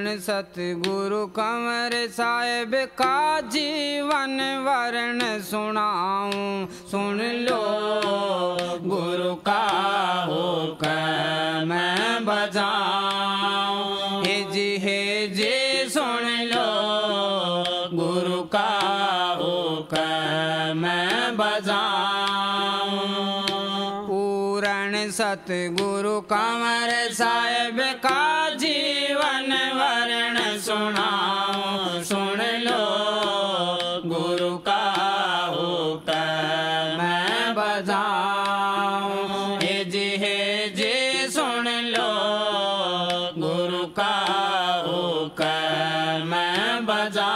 पूरण सतगुरु कंवर साहेब का जीवन वर्ण सुनाऊं। सुन लो गुरु का हुक्म मैं बजाऊं। हे जी सुन लो गुरु का हुक्म मैं बजाऊं। पूरण सतगुरु कंवर साहेब का जीवन वर्ण सुनाऊं। सुन लो गुरु का हुक्म मैं बजाऊं। हे जी सुन लो गुरु का हुक्म मैं बजाऊं।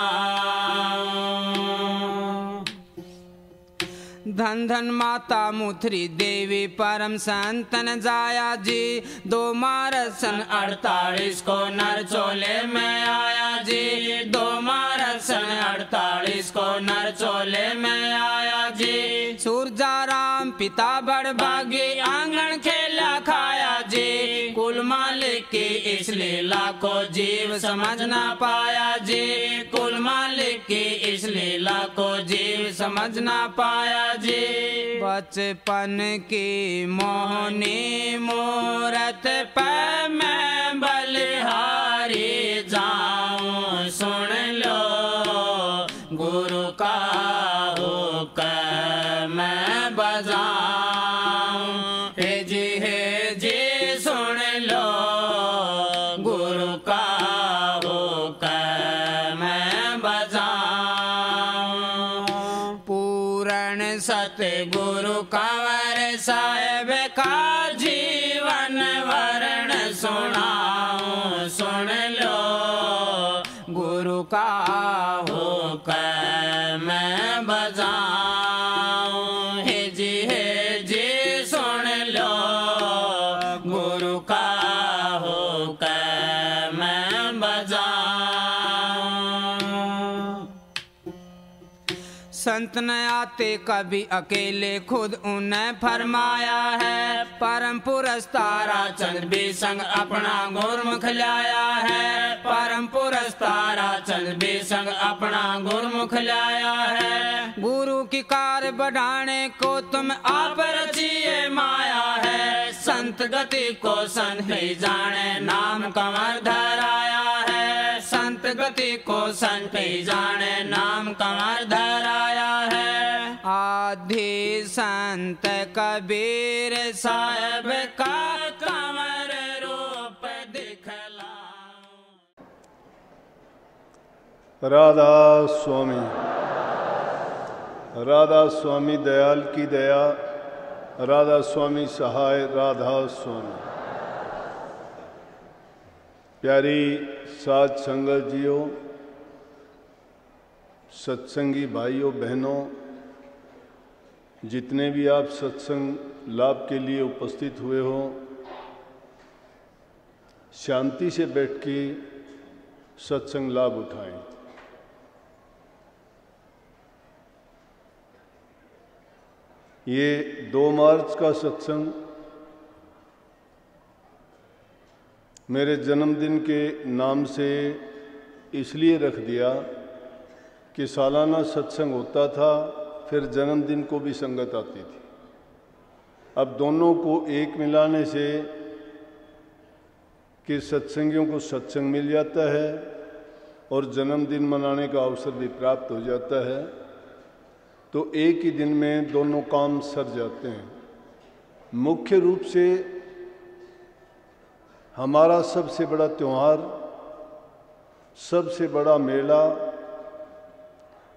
धन धन माता मुथरी देवी परम संतन जाया जी। 2 मार्च सन 48 को नरचोले में आया जी। 2 मार्च सन 48 को नरचोले में आया जी। सूरजा राम पिता बड़भागी आंगन खेला खाया जी। कुल मालिक की इस लीला को जीव समझ ना पाया जी। कुल मालिक की इस लीला को जीव समझ ना पाया जी। बचपन की मोहनी मूरत पे मैं बलिहारी जाऊं। सुन लो गुरु का हुक्म मैं बजाऊं। हे जी सुन लो गुरु का हुक्म मैं बजाऊं। पूरण सतगुरु कंवर साहेब का जीवन वर्ण सुनाऊं। सुन लो गुरु का हुक्म मैं बजाऊं। हे जी सुन लो गुरु का हुक्म मैं बजाऊं। संत न आते कभी अकेले खुद उन्हें फरमाया है। परम पुरष तारा चंद भी संग अपना गुरमुख लाया है। परम पुरष तारा चंद भी संग अपना गुरमुख लाया है। गुरु की कार बढ़ाने को तुम आप रचिए माया है। संत गति को संत ही जाने नाम कंवर धराया है। संत गति को संत ही जाने नाम कंवर धराया है। आदि संत कबीर साहेब का कंवर रूप दिखलाऊं। राधा स्वामी, राधा स्वामी दयाल की दया, राधा स्वामी सहाय, राधा स्वामी। प्यारी साध संगत जियो, सत्संगी भाइयों बहनों, जितने भी आप सत्संग लाभ के लिए उपस्थित हुए हो, शांति से बैठ के सत्संग लाभ उठाएं। ये 2 मार्च का सत्संग मेरे जन्मदिन के नाम से इसलिए रख दिया कि सालाना सत्संग होता था, फिर जन्मदिन को भी संगत आती थी। अब दोनों को एक मिलाने से कि सत्संगियों को सत्संग मिल जाता है और जन्मदिन मनाने का अवसर भी प्राप्त हो जाता है, तो एक ही दिन में दोनों काम सर जाते हैं। मुख्य रूप से हमारा सबसे बड़ा त्यौहार, सबसे बड़ा मेला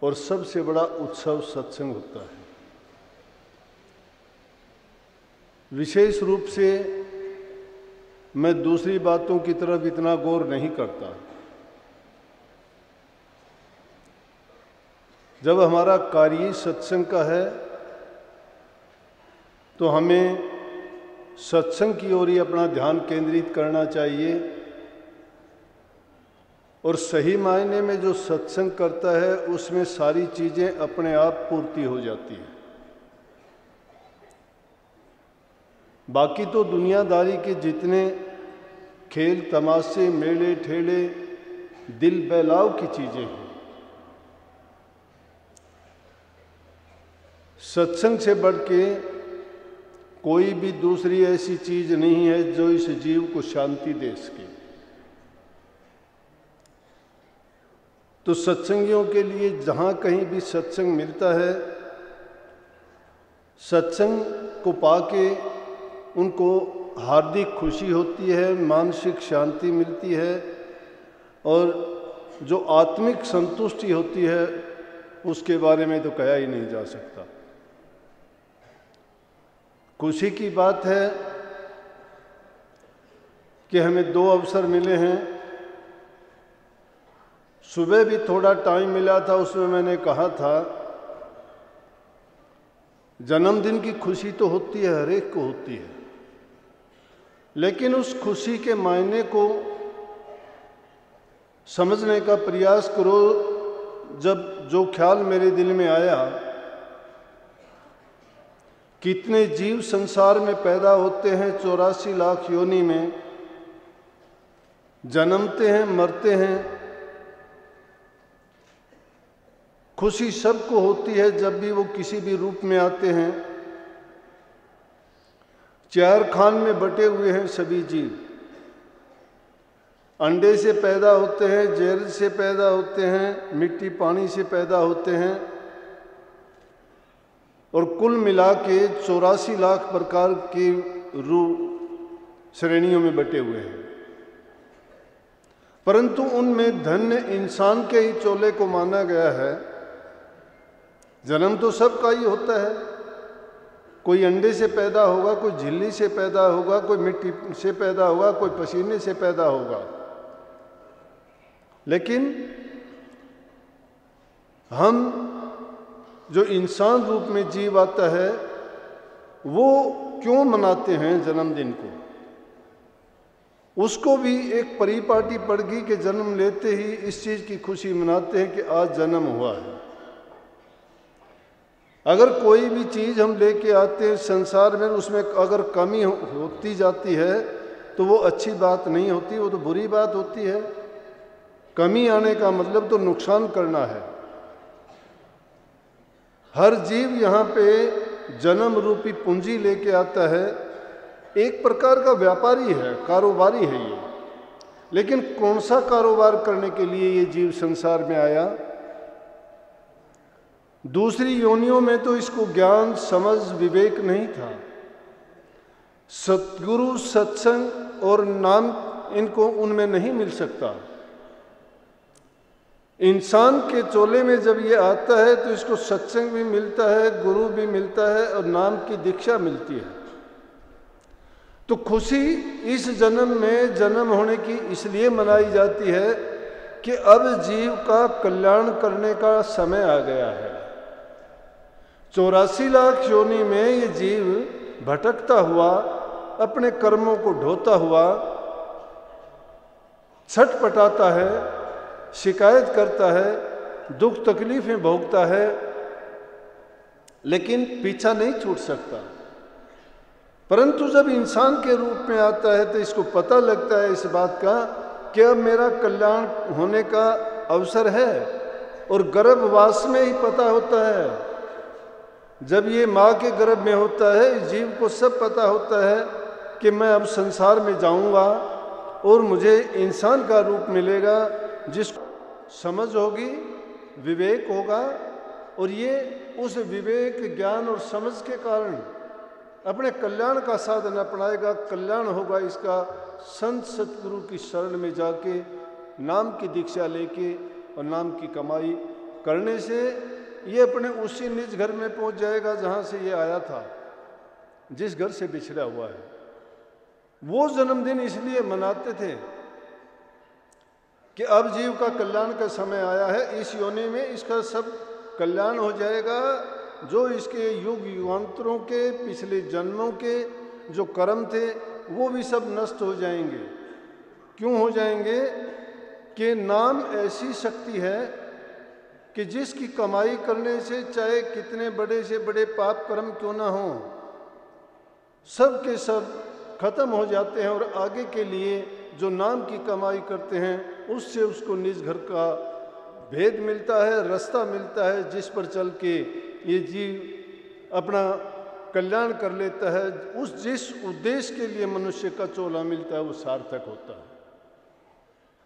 और सबसे बड़ा उत्सव सत्संग होता है। विशेष रूप से मैं दूसरी बातों की तरफ इतना गौर नहीं करता। जब हमारा कार्य सत्संग का है तो हमें सत्संग की ओर ही अपना ध्यान केंद्रित करना चाहिए और सही मायने में जो सत्संग करता है उसमें सारी चीज़ें अपने आप पूर्ति हो जाती हैं। बाकी तो दुनियादारी के जितने खेल तमाशे, मेले, ठेले, दिल बहलाव की चीजें हैं। सत्संग से बढ़ के कोई भी दूसरी ऐसी चीज नहीं है जो इस जीव को शांति दे सके। तो सत्संगियों के लिए जहां कहीं भी सत्संग मिलता है, सत्संग को पाके उनको हार्दिक खुशी होती है, मानसिक शांति मिलती है और जो आत्मिक संतुष्टि होती है उसके बारे में तो कहा ही नहीं जा सकता। खुशी की बात है कि हमें 2 अवसर मिले हैं। सुबह भी थोड़ा टाइम मिला था, उसमें मैंने कहा था जन्मदिन की खुशी तो होती है, हर एक को होती है, लेकिन उस खुशी के मायने को समझने का प्रयास करो। जब जो ख्याल मेरे दिल में आया, कितने जीव संसार में पैदा होते हैं, 84 लाख योनि में जन्मते हैं, मरते हैं। खुशी सबको होती है जब भी वो किसी भी रूप में आते हैं। 4 खान में बटे हुए हैं सभी जीव। अंडे से पैदा होते हैं, जहर से पैदा होते हैं, मिट्टी पानी से पैदा होते हैं और कुल मिला के 84 लाख प्रकार की रूप श्रेणियों में बटे हुए हैं। परंतु उनमें धन्य इंसान के ही चोले को माना गया है। जन्म तो सबका ही होता है, कोई अंडे से पैदा होगा, कोई झिल्ली से पैदा होगा, कोई मिट्टी से पैदा होगा, कोई पसीने से पैदा होगा। लेकिन हम जो इंसान रूप में जीव आता है वो क्यों मनाते हैं जन्मदिन को? उसको भी एक परिपाटी पड़ गई कि जन्म लेते ही इस चीज की खुशी मनाते हैं कि आज जन्म हुआ है। अगर कोई भी चीज हम लेके आते हैं संसार में, उसमें अगर कमी होती जाती है तो वो अच्छी बात नहीं होती, वो तो बुरी बात होती है। कमी आने का मतलब तो नुकसान करना है। हर जीव यहाँ पे जन्म रूपी पूंजी लेके आता है, एक प्रकार का व्यापारी है, कारोबारी है ये। लेकिन कौन सा कारोबार करने के लिए ये जीव संसार में आया? दूसरी योनियों में तो इसको ज्ञान, समझ, विवेक नहीं था। सतगुरु, सत्संग और नाम इनको उनमें नहीं मिल सकता। इंसान के चोले में जब ये आता है तो इसको सत्संग भी मिलता है, गुरु भी मिलता है और नाम की दीक्षा मिलती है। तो खुशी इस जन्म में जन्म होने की इसलिए मनाई जाती है कि अब जीव का कल्याण करने का समय आ गया है। 84 लाख योनि में ये जीव भटकता हुआ, अपने कर्मों को ढोता हुआ छटपटाता है, शिकायत करता है, दुख तकलीफें भोगता है, लेकिन पीछा नहीं छूट सकता। परंतु जब इंसान के रूप में आता है तो इसको पता लगता है इस बात का कि अब मेरा कल्याण होने का अवसर है। और गर्भवास में ही पता होता है, जब ये माँ के गर्भ में होता है, इस जीव को सब पता होता है कि मैं अब संसार में जाऊंगा और मुझे इंसान का रूप मिलेगा, जिसको समझ होगी, विवेक होगा और ये उस विवेक, ज्ञान और समझ के कारण अपने कल्याण का साधन अपनाएगा। कल्याण होगा इसका संत सतगुरु की शरण में जाके, नाम की दीक्षा लेके और नाम की कमाई करने से ये अपने उसी निज घर में पहुंच जाएगा जहां से ये आया था, जिस घर से बिछड़ा हुआ है। वो जन्मदिन इसलिए मनाते थे कि अब जीव का कल्याण का समय आया है, इस योनि में इसका सब कल्याण हो जाएगा। जो इसके युग युगांतरों के, पिछले जन्मों के जो कर्म थे वो भी सब नष्ट हो जाएंगे। क्यों हो जाएंगे? कि नाम ऐसी शक्ति है कि जिसकी कमाई करने से चाहे कितने बड़े से बड़े पाप कर्म क्यों ना हो, सब के सब खत्म हो जाते हैं और आगे के लिए जो नाम की कमाई करते हैं, उससे उसको निज घर का भेद मिलता है, रास्ता मिलता है, जिस पर चल के ये जीव अपना कल्याण कर लेता है। उस जिस उद्देश्य के लिए मनुष्य का चोला मिलता है वो सार्थक होता है।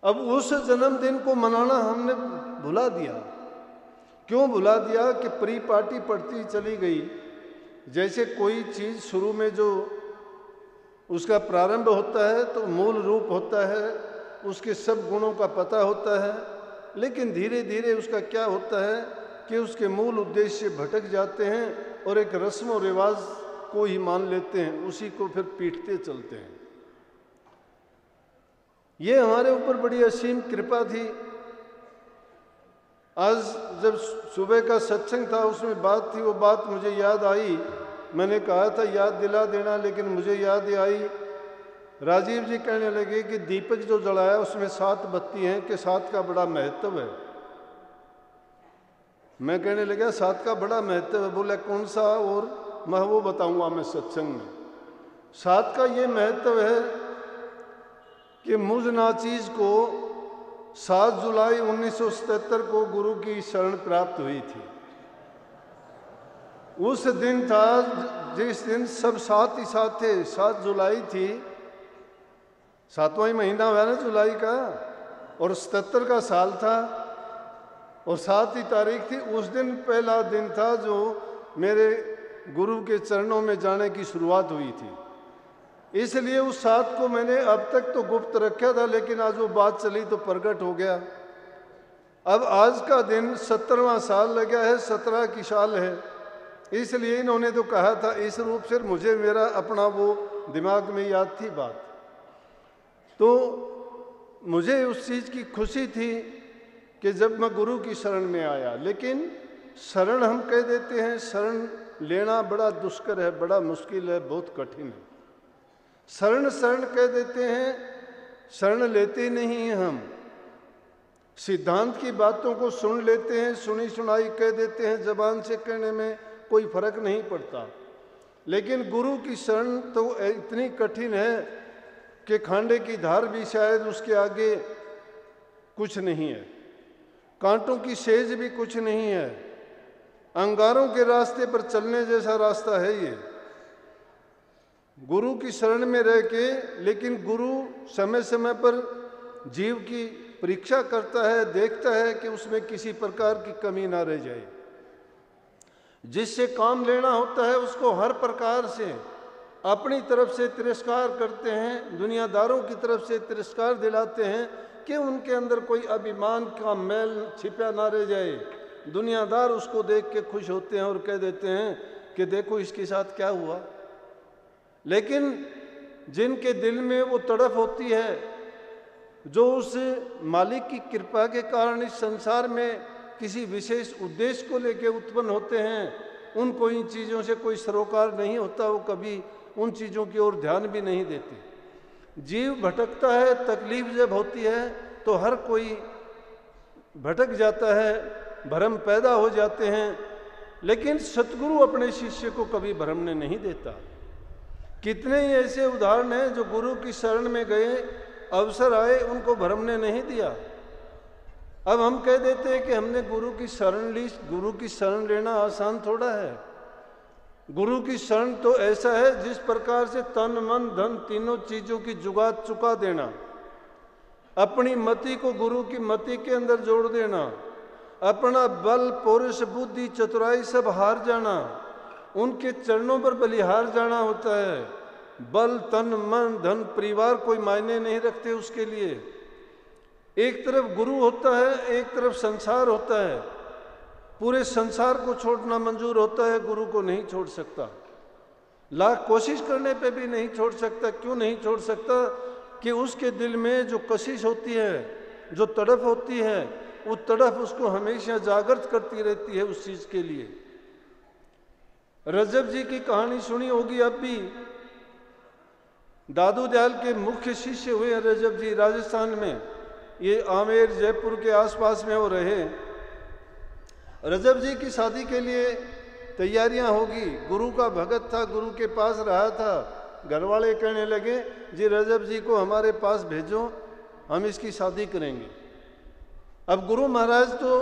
अब उस जन्मदिन को मनाना हमने भुला दिया। क्यों भुला दिया? कि परिपाटी पड़ती चली गई। जैसे कोई चीज़ शुरू में जो उसका प्रारंभ होता है तो मूल रूप होता है, उसके सब गुणों का पता होता है, लेकिन धीरे धीरे उसका क्या होता है कि उसके मूल उद्देश्य से भटक जाते हैं और एक रस्म और रिवाज को ही मान लेते हैं, उसी को फिर पीटते चलते हैं। ये हमारे ऊपर बड़ी असीम कृपा थी। आज जब सुबह का सत्संग था उसमें बात थी, वो बात मुझे याद आई। मैंने कहा था याद दिला देना, लेकिन मुझे याद आई। राजीव जी कहने लगे कि दीपक जो जलाया उसमें 7 बत्ती हैं, कि 7 का बड़ा महत्व है। मैं कहने लगा 7 का बड़ा महत्व है। बोला कौन सा? और मैं वो बताऊंगा मैं सत्संग में। 7 का ये महत्व है कि मुझ नाचीज को 7 जुलाई 1977 को गुरु की शरण प्राप्त हुई थी। उस दिन था जिस दिन सब साथ ही साथ थे। 7 जुलाई थी, 7वां ही महीना हुआ ना जुलाई का, और 77 का साल था और 7 ही तारीख थी। उस दिन पहला दिन था जो मेरे गुरु के चरणों में जाने की शुरुआत हुई थी। इसलिए उस 7 को मैंने अब तक तो गुप्त रखा था, लेकिन आज वो बात चली तो प्रकट हो गया। अब आज का दिन 17वां साल लगा है, 17 की साल है। इसलिए इन्होंने तो कहा था इस रूप से, मुझे मेरा अपना वो दिमाग में याद थी बात। तो मुझे उस चीज़ की खुशी थी कि जब मैं गुरु की शरण में आया। लेकिन शरण हम कह देते हैं, शरण लेना बड़ा दुष्कर है, बड़ा मुश्किल है, बहुत कठिन है। शरण शरण कह देते हैं, शरण लेते नहीं हैं हम। सिद्धांत की बातों को सुन लेते हैं, सुनी सुनाई कह देते हैं, जबान से कहने में कोई फर्क नहीं पड़ता। लेकिन गुरु की शरण तो इतनी कठिन है कि खांडे की धार भी शायद उसके आगे कुछ नहीं है, कांटों की सेज भी कुछ नहीं है। अंगारों के रास्ते पर चलने जैसा रास्ता है ये, गुरु की शरण में रह के। लेकिन गुरु समय समय पर जीव की परीक्षा करता है, देखता है कि उसमें किसी प्रकार की कमी ना रह जाए। जिससे काम लेना होता है उसको हर प्रकार से अपनी तरफ से तिरस्कार करते हैं, दुनियादारों की तरफ से तिरस्कार दिलाते हैं कि उनके अंदर कोई अभिमान का मैल छिपा ना रह जाए। दुनियादार उसको देख के खुश होते हैं और कह देते हैं कि देखो इसके साथ क्या हुआ। लेकिन जिनके दिल में वो तड़फ होती है, जो उस मालिक की कृपा के कारण इस संसार में किसी विशेष उद्देश्य को लेकर उत्पन्न होते हैं, उनको इन चीज़ों से कोई सरोकार नहीं होता। वो कभी उन चीज़ों की ओर ध्यान भी नहीं देते। जीव भटकता है, तकलीफ जब होती है तो हर कोई भटक जाता है, भ्रम पैदा हो जाते हैं। लेकिन सतगुरु अपने शिष्य को कभी भ्रमने नहीं देता। कितने ही ऐसे उदाहरण हैं जो गुरु की शरण में गए, अवसर आए, उनको भ्रमने नहीं दिया। अब हम कह देते हैं कि हमने गुरु की शरण ली। गुरु की शरण लेना आसान थोड़ा है। गुरु की शरण तो ऐसा है जिस प्रकार से तन मन धन तीनों चीज़ों की जुगात चुका देना, अपनी मति को गुरु की मति के अंदर जोड़ देना, अपना बल पौरुष बुद्धि चतुराई सब हार जाना, उनके चरणों पर बलिहार जाना होता है। बल तन मन धन परिवार कोई मायने नहीं रखते उसके लिए। एक तरफ गुरु होता है, एक तरफ संसार होता है। पूरे संसार को छोड़ना मंजूर होता है, गुरु को नहीं छोड़ सकता। लाख कोशिश करने पे भी नहीं छोड़ सकता। क्यों नहीं छोड़ सकता? कि उसके दिल में जो कशिश होती है, जो तड़फ होती है, वो तड़फ उसको हमेशा जागृत करती रहती है उस चीज़ के लिए। रजब जी की कहानी सुनी होगी अब भी। दादू दयाल के मुख्य शिष्य हुए रजब जी राजस्थान में। ये आमेर जयपुर के आसपास में वो रहे। रजब जी की शादी के लिए तैयारियां होगी। गुरु का भगत था, गुरु के पास रहा था, घर वाले कहने लगे जी रजब जी को हमारे पास भेजो, हम इसकी शादी करेंगे। अब गुरु महाराज तो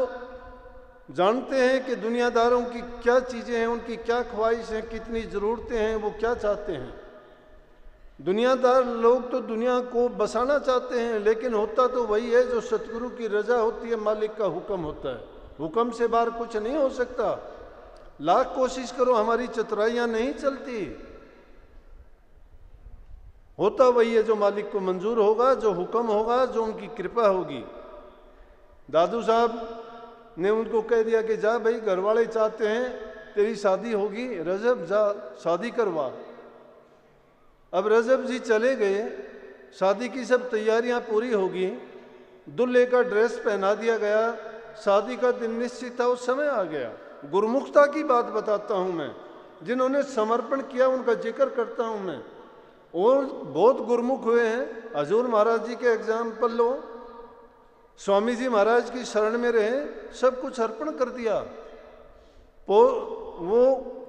जानते हैं कि दुनियादारों की क्या चीज़ें हैं, उनकी क्या ख्वाहिश हैं, कितनी ज़रूरतें हैं, वो क्या चाहते हैं। दुनियादार लोग तो दुनिया को बसाना चाहते हैं, लेकिन होता तो वही है जो सतगुरु की रजा होती है, मालिक का हुक्म होता है। हुक्म से बाहर कुछ नहीं हो सकता। लाख कोशिश करो, हमारी चतुराइयाँ नहीं चलती। होता वही है जो मालिक को मंजूर होगा, जो हुक्म होगा, जो उनकी कृपा होगी। दादू साहब ने उनको कह दिया कि जा भाई, घर वाले चाहते हैं तेरी शादी होगी, रजब जा शादी करवा। अब रजब जी चले गए, शादी की सब तैयारियां पूरी होगी, दूल्हे का ड्रेस पहना दिया गया, शादी का दिन निश्चित था, उस समय आ गया। गुरुमुखता की बात बताता हूं मैं, जिन्होंने समर्पण किया उनका जिक्र करता हूं मैं। और बहुत गुरुमुख हुए हैं। हजूर महाराज जी के एग्जाम्पल लो, स्वामी जी महाराज की शरण में रहे, सब कुछ अर्पण कर दिया। वो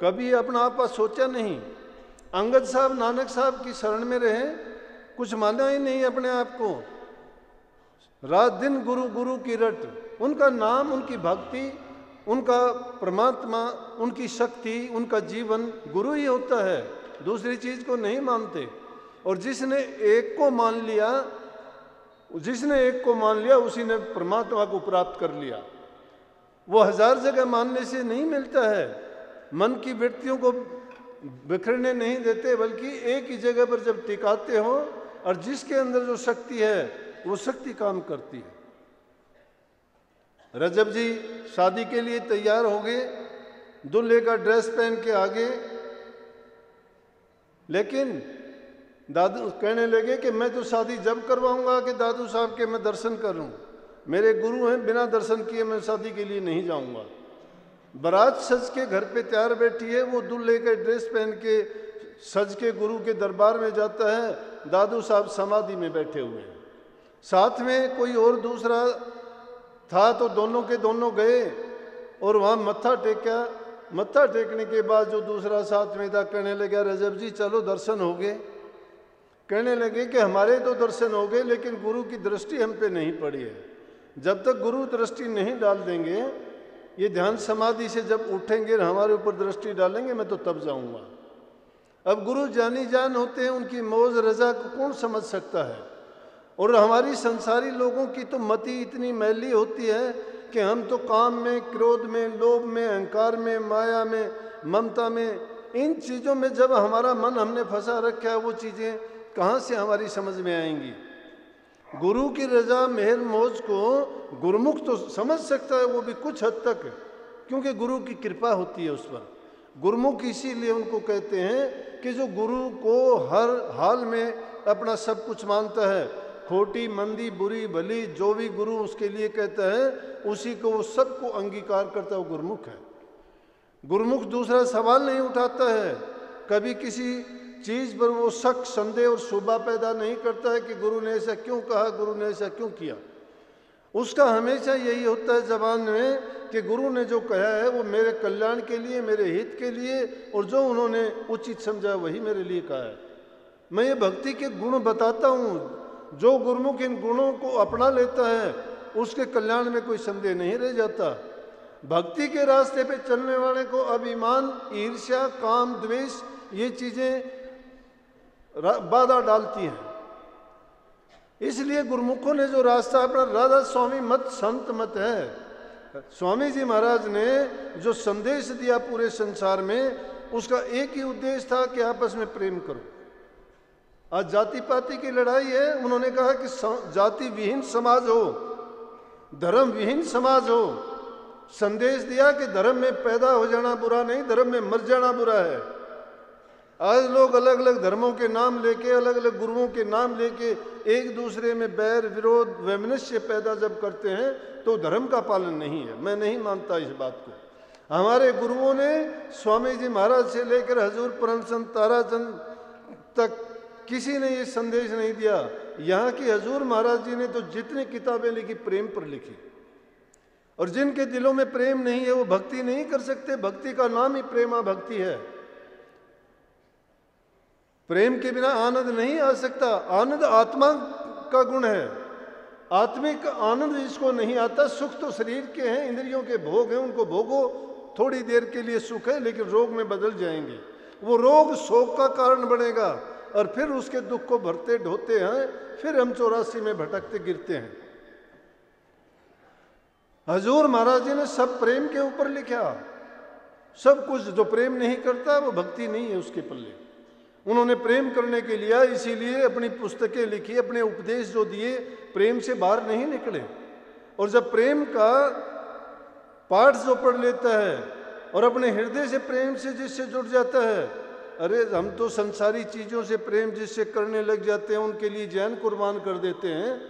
कभी अपना आपा सोचा नहीं। अंगद साहब नानक साहब की शरण में रहे, कुछ माना ही नहीं अपने आप को। रात दिन गुरु गुरु की रट, उनका नाम, उनकी भक्ति, उनका परमात्मा, उनकी शक्ति, उनका जीवन गुरु ही होता है, दूसरी चीज को नहीं मानते। और जिसने एक को मान लिया उसी ने परमात्मा को प्राप्त कर लिया। वो 1000 जगह मानने से नहीं मिलता है। मन की वृत्तियों को बिखरने नहीं देते, बल्कि एक ही जगह पर जब टिकाते हो और जिसके अंदर जो शक्ति है वो शक्ति काम करती है। रजब जी शादी के लिए तैयार हो गए, दूल्हे का ड्रेस पहन के आ गए, लेकिन दादू कहने लगे कि मैं तो शादी जब करवाऊंगा कि दादू साहब के मैं दर्शन करूं। मेरे गुरु हैं, बिना दर्शन किए मैं शादी के लिए नहीं जाऊंगा। बारात सज के घर पे तैयार बैठी है, वो दूल्हे के ड्रेस पहन के सज के गुरु के दरबार में जाता है। दादू साहब समाधि में बैठे हुए हैं, साथ में कोई और दूसरा था, तो दोनों के दोनों गए और वहाँ मत्था टेका। मत्था टेकने के बाद जो दूसरा साथ में था कहने लगा, रजब जी चलो दर्शन हो गए। कहने लगे कि हमारे तो दर्शन हो गए, लेकिन गुरु की दृष्टि हम पे नहीं पड़ी है। जब तक गुरु दृष्टि नहीं डाल देंगे, ये ध्यान समाधि से जब उठेंगे और हमारे ऊपर दृष्टि डालेंगे, मैं तो तब जाऊंगा। अब गुरु जानी जान होते हैं, उनकी मौज रजा को कौन समझ सकता है। और हमारी संसारी लोगों की तो मति इतनी मैली होती है कि हम तो काम में, क्रोध में, लोभ में, अहंकार में, माया में, ममता में, इन चीज़ों में जब हमारा मन हमने फंसा रखा है, वो चीज़ें कहाँ से हमारी समझ में आएंगी। गुरु की रजा मेहर मौज को गुरुमुख तो समझ सकता है, वो भी कुछ हद तक, क्योंकि गुरु की कृपा होती है उस पर। गुरुमुख इसीलिए उनको कहते हैं कि जो गुरु को हर हाल में अपना सब कुछ मानता है, खोटी मंदी बुरी भली जो भी गुरु उसके लिए कहता है उसी को वो सबको अंगीकार करता है, वो गुरुमुख है। गुरुमुख दूसरा सवाल नहीं उठाता है, कभी किसी चीज़ पर वो शक, संदेह और शोभा पैदा नहीं करता है कि गुरु ने ऐसा क्यों कहा, गुरु ने ऐसा क्यों किया। उसका हमेशा यही होता है जबान में कि गुरु ने जो कहा है वो मेरे कल्याण के लिए, मेरे हित के लिए, और जो उन्होंने उचित समझा वही मेरे लिए कहा है। मैं ये भक्ति के गुण बताता हूँ, जो गुरुमुख इन गुणों को अपना लेता है उसके कल्याण में कोई संदेह नहीं रह जाता। भक्ति के रास्ते पे चलने वाले को अभिमान, ईर्ष्या, काम, द्वेष, ये चीज़ें बाधा डालती हैं। इसलिए गुरुमुखों ने जो रास्ता अपना, राधा स्वामी मत संत मत है। स्वामी जी महाराज ने जो संदेश दिया पूरे संसार में, उसका एक ही उद्देश्य था कि आपस में प्रेम करो। आज जाति पाति की लड़ाई है, उन्होंने कहा कि जाति विहीन समाज हो, धर्म विहीन समाज हो। संदेश दिया कि धर्म में पैदा हो जाना बुरा नहीं, धर्म में मर जाना बुरा है। आज लोग अलग अलग धर्मों के नाम लेके, अलग अलग गुरुओं के नाम लेके एक दूसरे में बैर, विरोध, वैमनस्य पैदा जब करते हैं तो धर्म का पालन नहीं है। मैं नहीं मानता इस बात को। हमारे गुरुओं ने स्वामी जी महाराज से लेकर हजूर परम संत ताराचंद तक किसी ने ये संदेश नहीं दिया। यहाँ की हजूर महाराज जी ने तो जितनी किताबें लिखी प्रेम पर लिखी, और जिनके दिलों में प्रेम नहीं है वो भक्ति नहीं कर सकते। भक्ति का नाम ही प्रेमा भक्ति है। प्रेम के बिना आनंद नहीं आ सकता। आनंद आत्मा का गुण है, आत्मिक आनंद जिसको नहीं आता। सुख तो शरीर के हैं, इंद्रियों के भोग हैं, उनको भोगो, थोड़ी देर के लिए सुख है, लेकिन रोग में बदल जाएंगे। वो रोग शोक का कारण बनेगा और फिर उसके दुख को भरते ढोते हैं, फिर हम 84 में भटकते गिरते हैं। हजूर महाराज जी ने सब प्रेम के ऊपर लिखा, सब कुछ। जो प्रेम नहीं करता वो भक्ति नहीं है उसके पल्ले। उन्होंने प्रेम करने के लिए इसीलिए अपनी पुस्तकें लिखी, अपने उपदेश जो दिए, प्रेम से बाहर नहीं निकले। और जब प्रेम का पाठ जो पढ़ लेता है और अपने हृदय से प्रेम से जिससे जुड़ जाता है, अरे हम तो संसारी चीज़ों से प्रेम जिससे करने लग जाते हैं, उनके लिए जान कुर्बान कर देते हैं।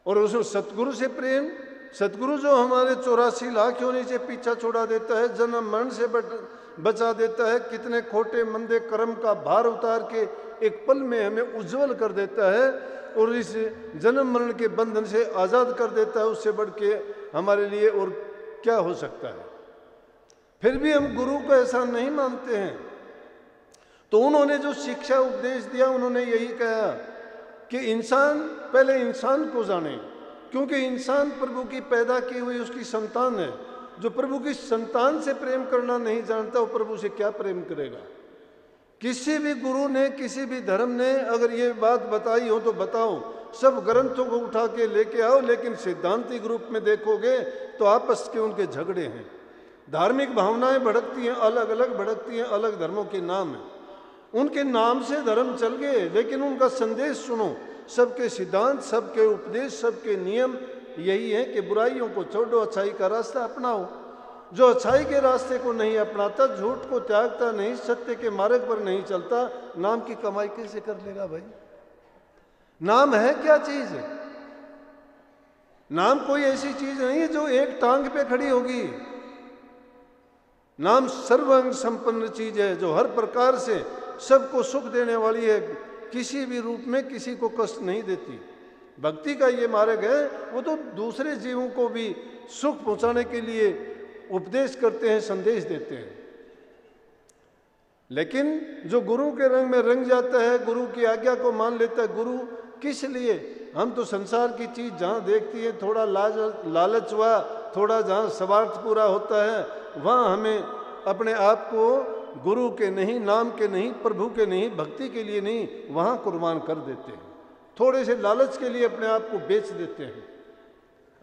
और उस सतगुरु से प्रेम, सतगुरु जो हमारे 84 लाख होने से पीछा छोड़ा देता है, जन्म मरण से बचा देता है, कितने खोटे मंदे कर्म का भार उतार के एक पल में हमें उज्जवल कर देता है और इस जन्म मरण के बंधन से आज़ाद कर देता है, उससे बढ़ के हमारे लिए और क्या हो सकता है। फिर भी हम गुरु को ऐसा नहीं मानते हैं। तो उन्होंने जो शिक्षा उपदेश दिया, उन्होंने यही कहा कि इंसान पहले इंसान को जाने, क्योंकि इंसान प्रभु की पैदा की हुई उसकी संतान है। जो प्रभु की संतान से प्रेम करना नहीं जानता, वो प्रभु से क्या प्रेम करेगा। किसी भी गुरु ने, किसी भी धर्म ने अगर ये बात बताई हो तो बताओ, सब ग्रंथों को उठा के लेके आओ, लेकिन सिद्धांतिक रूप में देखोगे तो आपस के उनके झगड़े हैं। धार्मिक भावनाएं भड़कती हैं, अलग अलग भड़कती हैं, अलग धर्मों के नाम हैं, उनके नाम से धर्म चल गए, लेकिन उनका संदेश सुनो। सबके सिद्धांत, सबके उपदेश, सबके नियम यही है कि बुराइयों को छोड़ो, अच्छाई का रास्ता अपनाओ। जो अच्छाई के रास्ते को नहीं अपनाता, झूठ को त्यागता नहीं, सत्य के मार्ग पर नहीं चलता, नाम की कमाई कैसे कर लेगा भाई। नाम है क्या चीज है? नाम कोई ऐसी चीज नहीं है जो एक टांग पे खड़ी होगी। नाम सर्वांग संपन्न चीज है जो हर प्रकार से सबको सुख देने वाली है, किसी भी रूप में किसी को कष्ट नहीं देती। भक्ति का ये मार्ग है, वो तो दूसरे जीवों को भी सुख पहुंचाने के लिए उपदेश करते हैं, संदेश देते हैं। लेकिन जो गुरु के रंग में रंग जाता है, गुरु की आज्ञा को मान लेता है, गुरु किस लिए? हम तो संसार की चीज जहाँ देखती है, थोड़ा लालच हुआ, थोड़ा जहाँ स्वार्थ पूरा होता है, वहाँ हमें अपने आप को गुरु के नहीं, नाम के नहीं, प्रभु के नहीं, भक्ति के लिए नहीं, वहाँ कुर्बान कर देते हैं। थोड़े से लालच के लिए अपने आप को बेच देते हैं,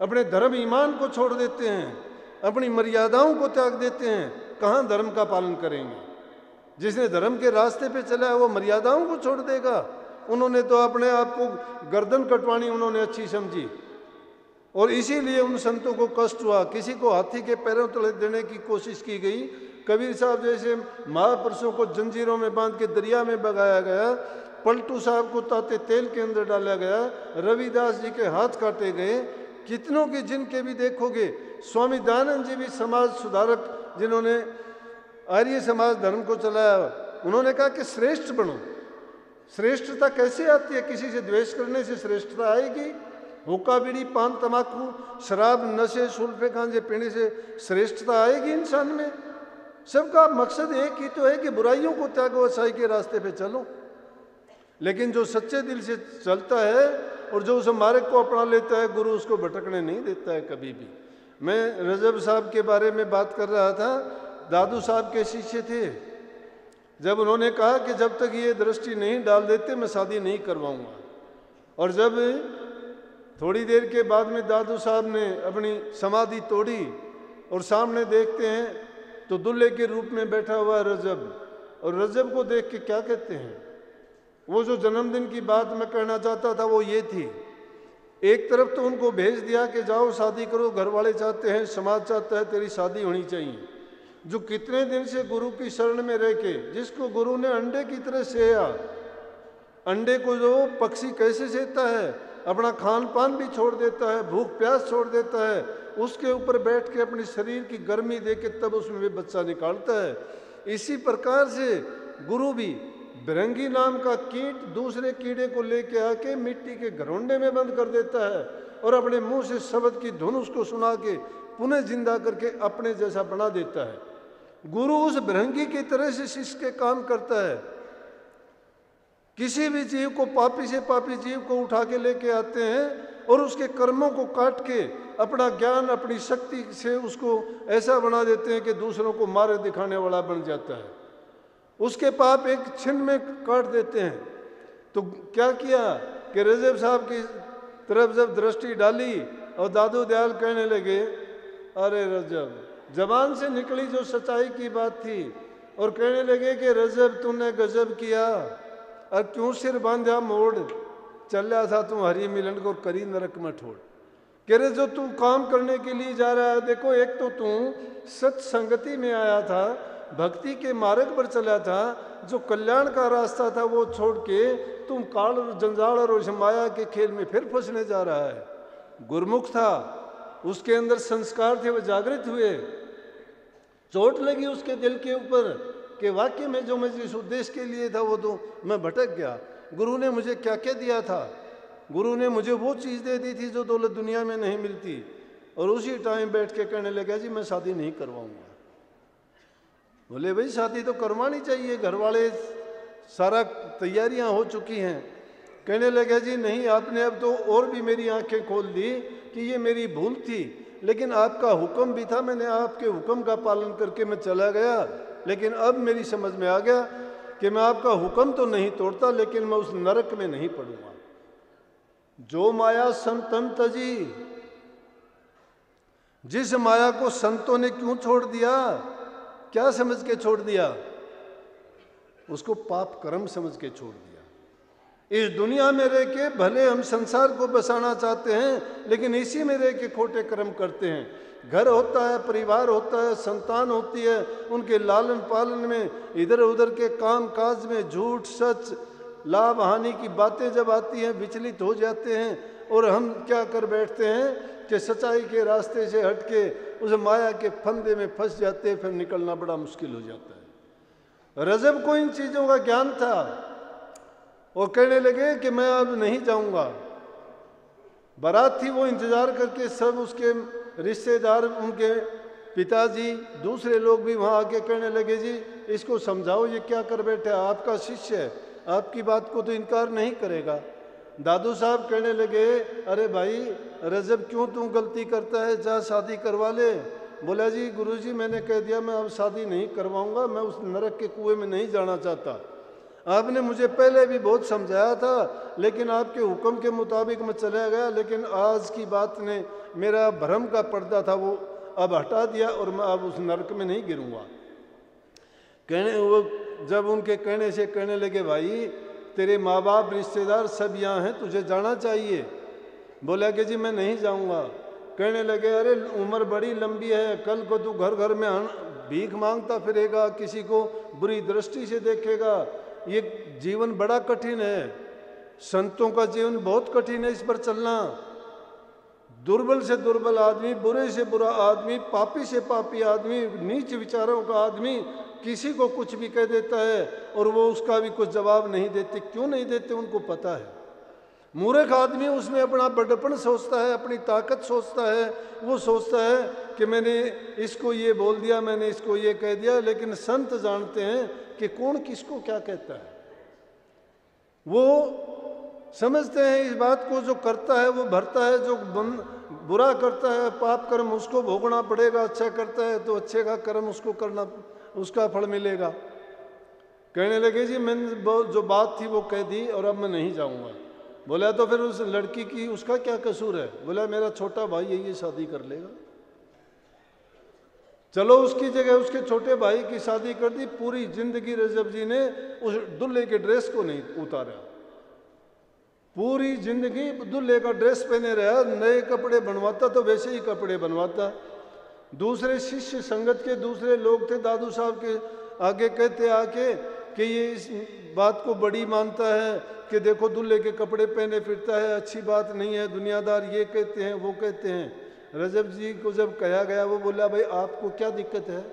अपने धर्म ईमान को छोड़ देते हैं, अपनी मर्यादाओं को त्याग देते हैं। कहाँ धर्म का पालन करेंगे? जिसने धर्म के रास्ते पे चला है वो मर्यादाओं को छोड़ देगा। उन्होंने तो अपने आप को गर्दन कटवानी उन्होंने अच्छी समझी और इसीलिए उन संतों को कष्ट हुआ। किसी को हाथी के पैरों तले देने की कोशिश की गई। कबीर साहब जैसे महापुरुषों को जंजीरों में बांध के दरिया में बगाया गया, पलटू साहब को ताते तेल के अंदर डाला गया, रविदास जी के हाथ काटे गए, कितनों की जिनके भी देखोगे। स्वामी दयानंद जी भी समाज सुधारक जिन्होंने आर्य समाज धर्म को चलाया, उन्होंने कहा कि श्रेष्ठ बनो। श्रेष्ठता कैसे आती है? किसी से द्वेष करने से श्रेष्ठता आएगी? हुक्का बीड़ी पान तमाकू शराब नशे सुल्फे गांजे पीने से श्रेष्ठता आएगी इंसान में? सबका मकसद एक ही तो है कि बुराइयों को त्यागो, अच्छाई के रास्ते पे चलो। लेकिन जो सच्चे दिल से चलता है और जो उस मार्ग को अपना लेता है, गुरु उसको भटकने नहीं देता है कभी भी। मैं रजब साहब के बारे में बात कर रहा था, दादू साहब के शिष्य थे। जब उन्होंने कहा कि जब तक ये दृष्टि नहीं डाल देते मैं शादी नहीं करवाऊंगा, और जब थोड़ी देर के बाद में दादू साहब ने अपनी समाधि तोड़ी और सामने देखते हैं तो दूल्हे के रूप में बैठा हुआ है रजब, और रजब को देख के क्या कहते हैं? वो जो जन्मदिन की बात मैं कहना चाहता था वो ये थी, एक तरफ तो उनको भेज दिया कि जाओ शादी करो, घर वाले चाहते हैं, समाज चाहता है तेरी शादी होनी चाहिए। जो कितने दिन से गुरु की शरण में रह के, जिसको गुरु ने अंडे की तरह सेया, अंडे को जो पक्षी कैसे सेता है, अपना खान पान भी छोड़ देता है, भूख प्यास छोड़ देता है, उसके ऊपर बैठ के अपनी शरीर की गर्मी दे के तब उसमें भी बच्चा निकालता है। इसी प्रकार से गुरु भी बिरंगी नाम का कीट दूसरे कीड़े को लेके आके मिट्टी के घरोंडे में बंद कर देता है और अपने मुंह से शब्द की धुन उसको सुना के पुनः जिंदा करके अपने जैसा बना देता है। गुरु उस बिरंगी की तरह से शिष्य के काम करता है। किसी भी जीव को, पापी से पापी जीव को उठा के लेके आते हैं और उसके कर्मों को काट के अपना ज्ञान, अपनी शक्ति से उसको ऐसा बना देते हैं कि दूसरों को मारे दिखाने वाला बन जाता है। उसके पाप एक क्षण में काट देते हैं। तो क्या किया कि रजब साहब की तरफ जब दृष्टि डाली और दादू दयाल कहने लगे, अरे रजब, जबान से निकली जो सच्चाई की बात थी, और कहने लगे कि रजब तूने गजब किया, और क्यों सिर बांधा मोड़, चल था तू हरी मिलन को करी नरक में ठोड़। कह रहे जो तू काम करने के लिए जा रहा है, देखो एक तो तू सत्संगति में आया था, भक्ति के मार्ग पर चला था, जो कल्याण का रास्ता था वो छोड़ के तुम काल और जंजाल और उस माया के खेल में फिर फंसने जा रहा है। गुरमुख था, उसके अंदर संस्कार थे, वो जागृत हुए। चोट लगी उसके दिल के ऊपर कि वाकई में जो मैं जिस उद्देश्य के लिए था वो तो मैं भटक गया। गुरु ने मुझे क्या क्या दिया था, गुरु ने मुझे वो चीज़ दे दी थी जो दौलत दुनिया में नहीं मिलती। और उसी टाइम बैठ के कहने लगा, जी मैं शादी नहीं करवाऊंगा। बोले भाई शादी तो करवानी चाहिए, घर वाले सारा तैयारियां हो चुकी हैं। कहने लगा, जी नहीं, आपने अब तो और भी मेरी आंखें खोल दी कि ये मेरी भूल थी, लेकिन आपका हुक्म भी था, मैंने आपके हुक्म का पालन करके मैं चला गया। लेकिन अब मेरी समझ में आ गया कि मैं आपका हुक्म तो नहीं तोड़ता, लेकिन मैं उस नरक में नहीं पड़ूंगा। जो माया संतन तजी, जिस माया को संतों ने क्यों छोड़ दिया, क्या समझ के छोड़ दिया? उसको पाप कर्म समझ के छोड़ दिया। इस दुनिया में रह के भले हम संसार को बसाना चाहते हैं, लेकिन इसी में रह के खोटे कर्म करते हैं। घर होता है, परिवार होता है, संतान होती है, उनके लालन पालन में इधर उधर के काम काज में झूठ सच लाभ हानि की बातें जब आती हैं विचलित हो जाते हैं, और हम क्या कर बैठते हैं कि सच्चाई के रास्ते से हट के उस माया के फंदे में फंस जाते हैं, फिर निकलना बड़ा मुश्किल हो जाता है। रजब को इन चीज़ों का ज्ञान था, वो कहने लगे कि मैं अब नहीं जाऊंगा। बारात थी, वो इंतजार करके सब उसके रिश्तेदार, उनके पिताजी, दूसरे लोग भी वहाँ आके कहने लगे, जी इसको समझाओ, ये क्या कर बैठा है, आपका शिष्य है, आपकी बात को तो इनकार नहीं करेगा। दादू साहब कहने लगे, अरे भाई रजब क्यों तू गलती करता है, जा शादी करवा ले। बोला, जी गुरुजी मैंने कह दिया मैं अब शादी नहीं करवाऊंगा, मैं उस नरक के कुएं में नहीं जाना चाहता। आपने मुझे पहले भी बहुत समझाया था, लेकिन आपके हुक्म के मुताबिक मैं चला गया, लेकिन आज की बात ने मेरा भ्रम का पर्दा था वो अब हटा दिया, और मैं अब उस नरक में नहीं गिरूंगा। कहने वो जब उनके कहने से कहने लगे, भाई तेरे माँ बाप रिश्तेदार सब यहाँ हैं, तुझे जाना चाहिए। बोला कि जी मैं नहीं जाऊँगा। कहने लगे, अरे उम्र बड़ी लंबी है, कल को तू घर घर में भीख मांगता फिरेगा, किसी को बुरी दृष्टि से देखेगा, ये जीवन बड़ा कठिन है। संतों का जीवन बहुत कठिन है, इस पर चलना। दुर्बल से दुर्बल आदमी, बुरे से बुरा आदमी, पापी से पापी आदमी, नीच विचारों का आदमी किसी को कुछ भी कह देता है और वो उसका भी कुछ जवाब नहीं देते। क्यों नहीं देते उनको पता है। मूर्ख आदमी उसमें अपना बड़प्पन सोचता है, अपनी ताकत सोचता है, वो सोचता है कि मैंने इसको ये बोल दिया, मैंने इसको ये कह दिया। लेकिन संत जानते हैं कि कौन किसको क्या कहता है। वो समझते हैं इस बात को, जो करता है वो भरता है, जो बुरा करता है पाप कर्म उसको भोगना पड़ेगा, अच्छा करता है तो अच्छे का कर्म उसको करना, उसका फल मिलेगा। कहने लगे, जी मैंने जो बात थी वो कह दी और अब मैं नहीं जाऊंगा। बोला, तो फिर उस लड़की की उसका क्या कसूर है? बोला, मेरा छोटा भाई है, ये शादी कर लेगा। चलो उसकी जगह उसके छोटे भाई की शादी कर दी। पूरी जिंदगी रजब जी ने उस दूल्हे के ड्रेस को नहीं उतारा, पूरी जिंदगी दूल्हे का ड्रेस पहने रहा, नए कपड़े बनवाता तो वैसे ही कपड़े बनवाता। दूसरे शिष्य संगत के दूसरे लोग थे, दादू साहब के आगे कहते आके कि ये इस बात को बड़ी मानता है कि देखो दूल्हे के कपड़े पहने फिरता है, अच्छी बात नहीं है, दुनियादार ये कहते हैं वो कहते हैं। रजब जी को जब कहा गया, वो बोला, भाई आपको क्या दिक्कत है?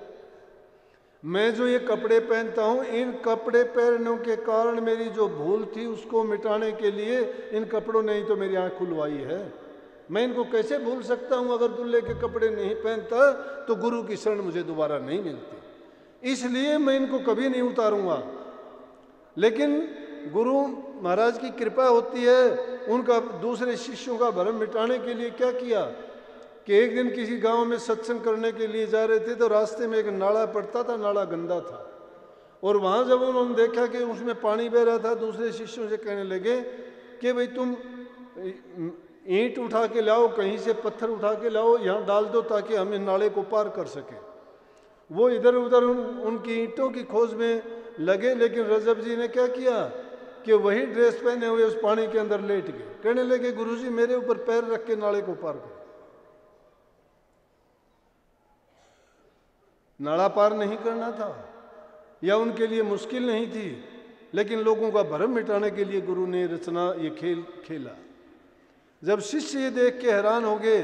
मैं जो ये कपड़े पहनता हूँ, इन कपड़े पहनने के कारण मेरी जो भूल थी उसको मिटाने के लिए इन कपड़ों ने ही तो मेरी आँख खुलवाई है। मैं इनको कैसे भूल सकता हूँ? अगर दूल्हे के कपड़े नहीं पहनता तो गुरु की शरण मुझे दोबारा नहीं मिलती, इसलिए मैं इनको कभी नहीं उतारूंगा। लेकिन गुरु महाराज की कृपा होती है, उनका दूसरे शिष्यों का भ्रम मिटाने के लिए क्या किया कि एक दिन किसी गांव में सत्संग करने के लिए जा रहे थे, तो रास्ते में एक नाला पड़ता था, नाला गंदा था, और वहाँ जब उन्होंने देखा कि उसमें पानी बह रहा था, दूसरे शिष्यों से कहने लगे कि भाई तुम ईंट उठा के लाओ, कहीं से पत्थर उठा के लाओ, यहाँ डाल दो ताकि हम इस नाले को पार कर सकें। वो इधर उधर उनकी ईंटों की खोज में लगे, लेकिन रजब जी ने क्या किया कि वही ड्रेस पहने हुए उस पानी के अंदर लेट गए। कहने लगे गुरुजी मेरे ऊपर पैर रख के नाले को पार करो। नाला पार नहीं करना था या उनके लिए मुश्किल नहीं थी, लेकिन लोगों का भ्रम मिटाने के लिए गुरु ने रचना ये खेल खेला। जब शिष्य ये देख के हैरान हो गए,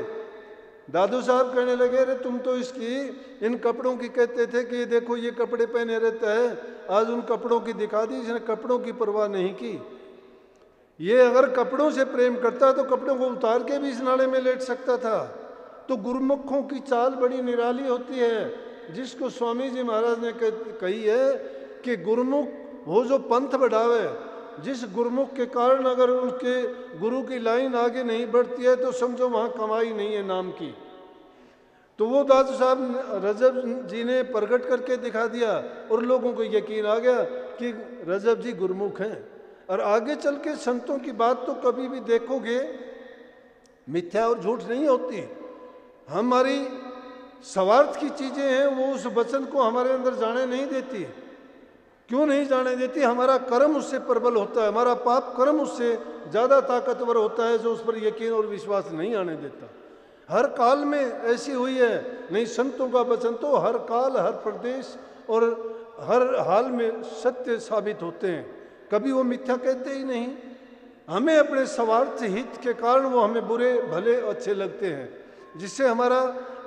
दादू साहब कहने लगे अरे तुम तो इसकी इन कपड़ों की कहते थे कि ये देखो ये कपड़े पहने रहता है, आज उन कपड़ों की दिखा दी, इसने कपड़ों की परवाह नहीं की। ये अगर कपड़ों से प्रेम करता तो कपड़ों को उतार के भी इस नाले में लेट सकता था। तो गुरुमुखों की चाल बड़ी निराली होती है, जिसको स्वामी जी महाराज ने कही है कि गुरुमुख वो जो पंथ बढ़ावे, जिस गुरुमुख के कारण अगर उसके गुरु की लाइन आगे नहीं बढ़ती है तो समझो वहाँ कमाई नहीं है नाम की। तो वो दादू साहब रजब जी ने प्रकट करके दिखा दिया और लोगों को यकीन आ गया कि रजब जी गुरुमुख हैं। और आगे चल के संतों की बात तो कभी भी देखोगे मिथ्या और झूठ नहीं होती। हमारी स्वार्थ की चीज़ें हैं, वो उस वचन को हमारे अंदर जाने नहीं देती। क्यों नहीं जाने देती? हमारा कर्म उससे प्रबल होता है, हमारा पाप कर्म उससे ज़्यादा ताकतवर होता है, जो उस पर यकीन और विश्वास नहीं आने देता। हर काल में ऐसी हुई है। नहीं, संतों का वचन तो हर काल, हर प्रदेश और हर हाल में सत्य साबित होते हैं, कभी वो मिथ्या कहते ही नहीं। हमें अपने स्वार्थ हित के कारण वो हमें बुरे भले अच्छे लगते हैं, जिससे हमारा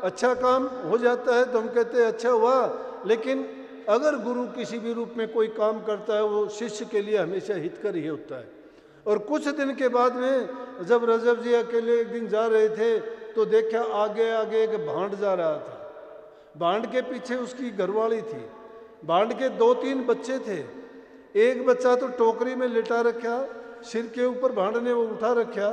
अच्छा काम हो जाता है तो हम कहते हैं अच्छा हुआ। लेकिन अगर गुरु किसी भी रूप में कोई काम करता है, वो शिष्य के लिए हमेशा हितकर ही होता है। और कुछ दिन के बाद में जब रजब जी अकेले एक दिन जा रहे थे तो देखा आगे आगे एक भांड जा रहा था। भांड के पीछे उसकी घरवाली थी। भांड के 2-3 बच्चे थे। एक बच्चा तो टोकरी में लिटा रखा, सिर के ऊपर भांड ने वो उठा रखा,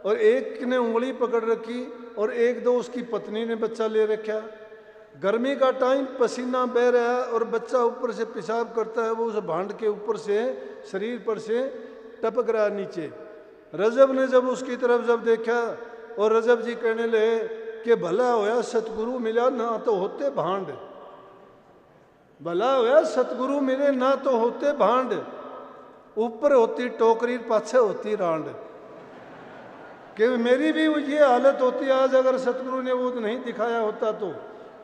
और एक ने उंगली पकड़ रखी, और 1-2 उसकी पत्नी ने बच्चा ले रखा। गर्मी का टाइम, पसीना बह रहा है और बच्चा ऊपर से पेशाब करता है, वो उस भांड के ऊपर से शरीर पर से टपक रहा नीचे। रजब ने जब उसकी तरफ जब देखा, और रजब जी कहने लगे कि भला होया सतगुरु मिला ना तो होते भांड, भला होया सतगुरु मिले ना तो होते भांड, ऊपर होती टोकरी पाछे होती रांड। कि मेरी भी ये हालत होती आज अगर सतगुरु ने वो नहीं दिखाया होता तो।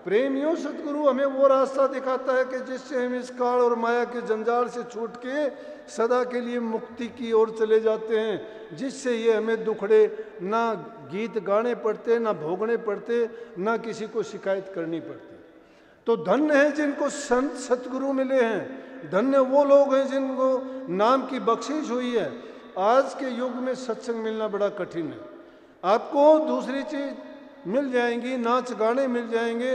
प्रेमियों, सतगुरु हमें वो रास्ता दिखाता है कि जिससे हम इस काल और माया के जंजाल से छूट के सदा के लिए मुक्ति की ओर चले जाते हैं, जिससे ये हमें दुखड़े ना गीत गाने पड़ते, ना भोगने पड़ते, ना किसी को शिकायत करनी पड़ती। तो धन्य है जिनको संत सतगुरु मिले हैं, धन्य वो लोग हैं जिनको नाम की बख्शिश हुई है। आज के युग में सत्संग मिलना बड़ा कठिन है। आपको दूसरी चीज मिल जाएंगी, नाच गाने मिल जाएंगे,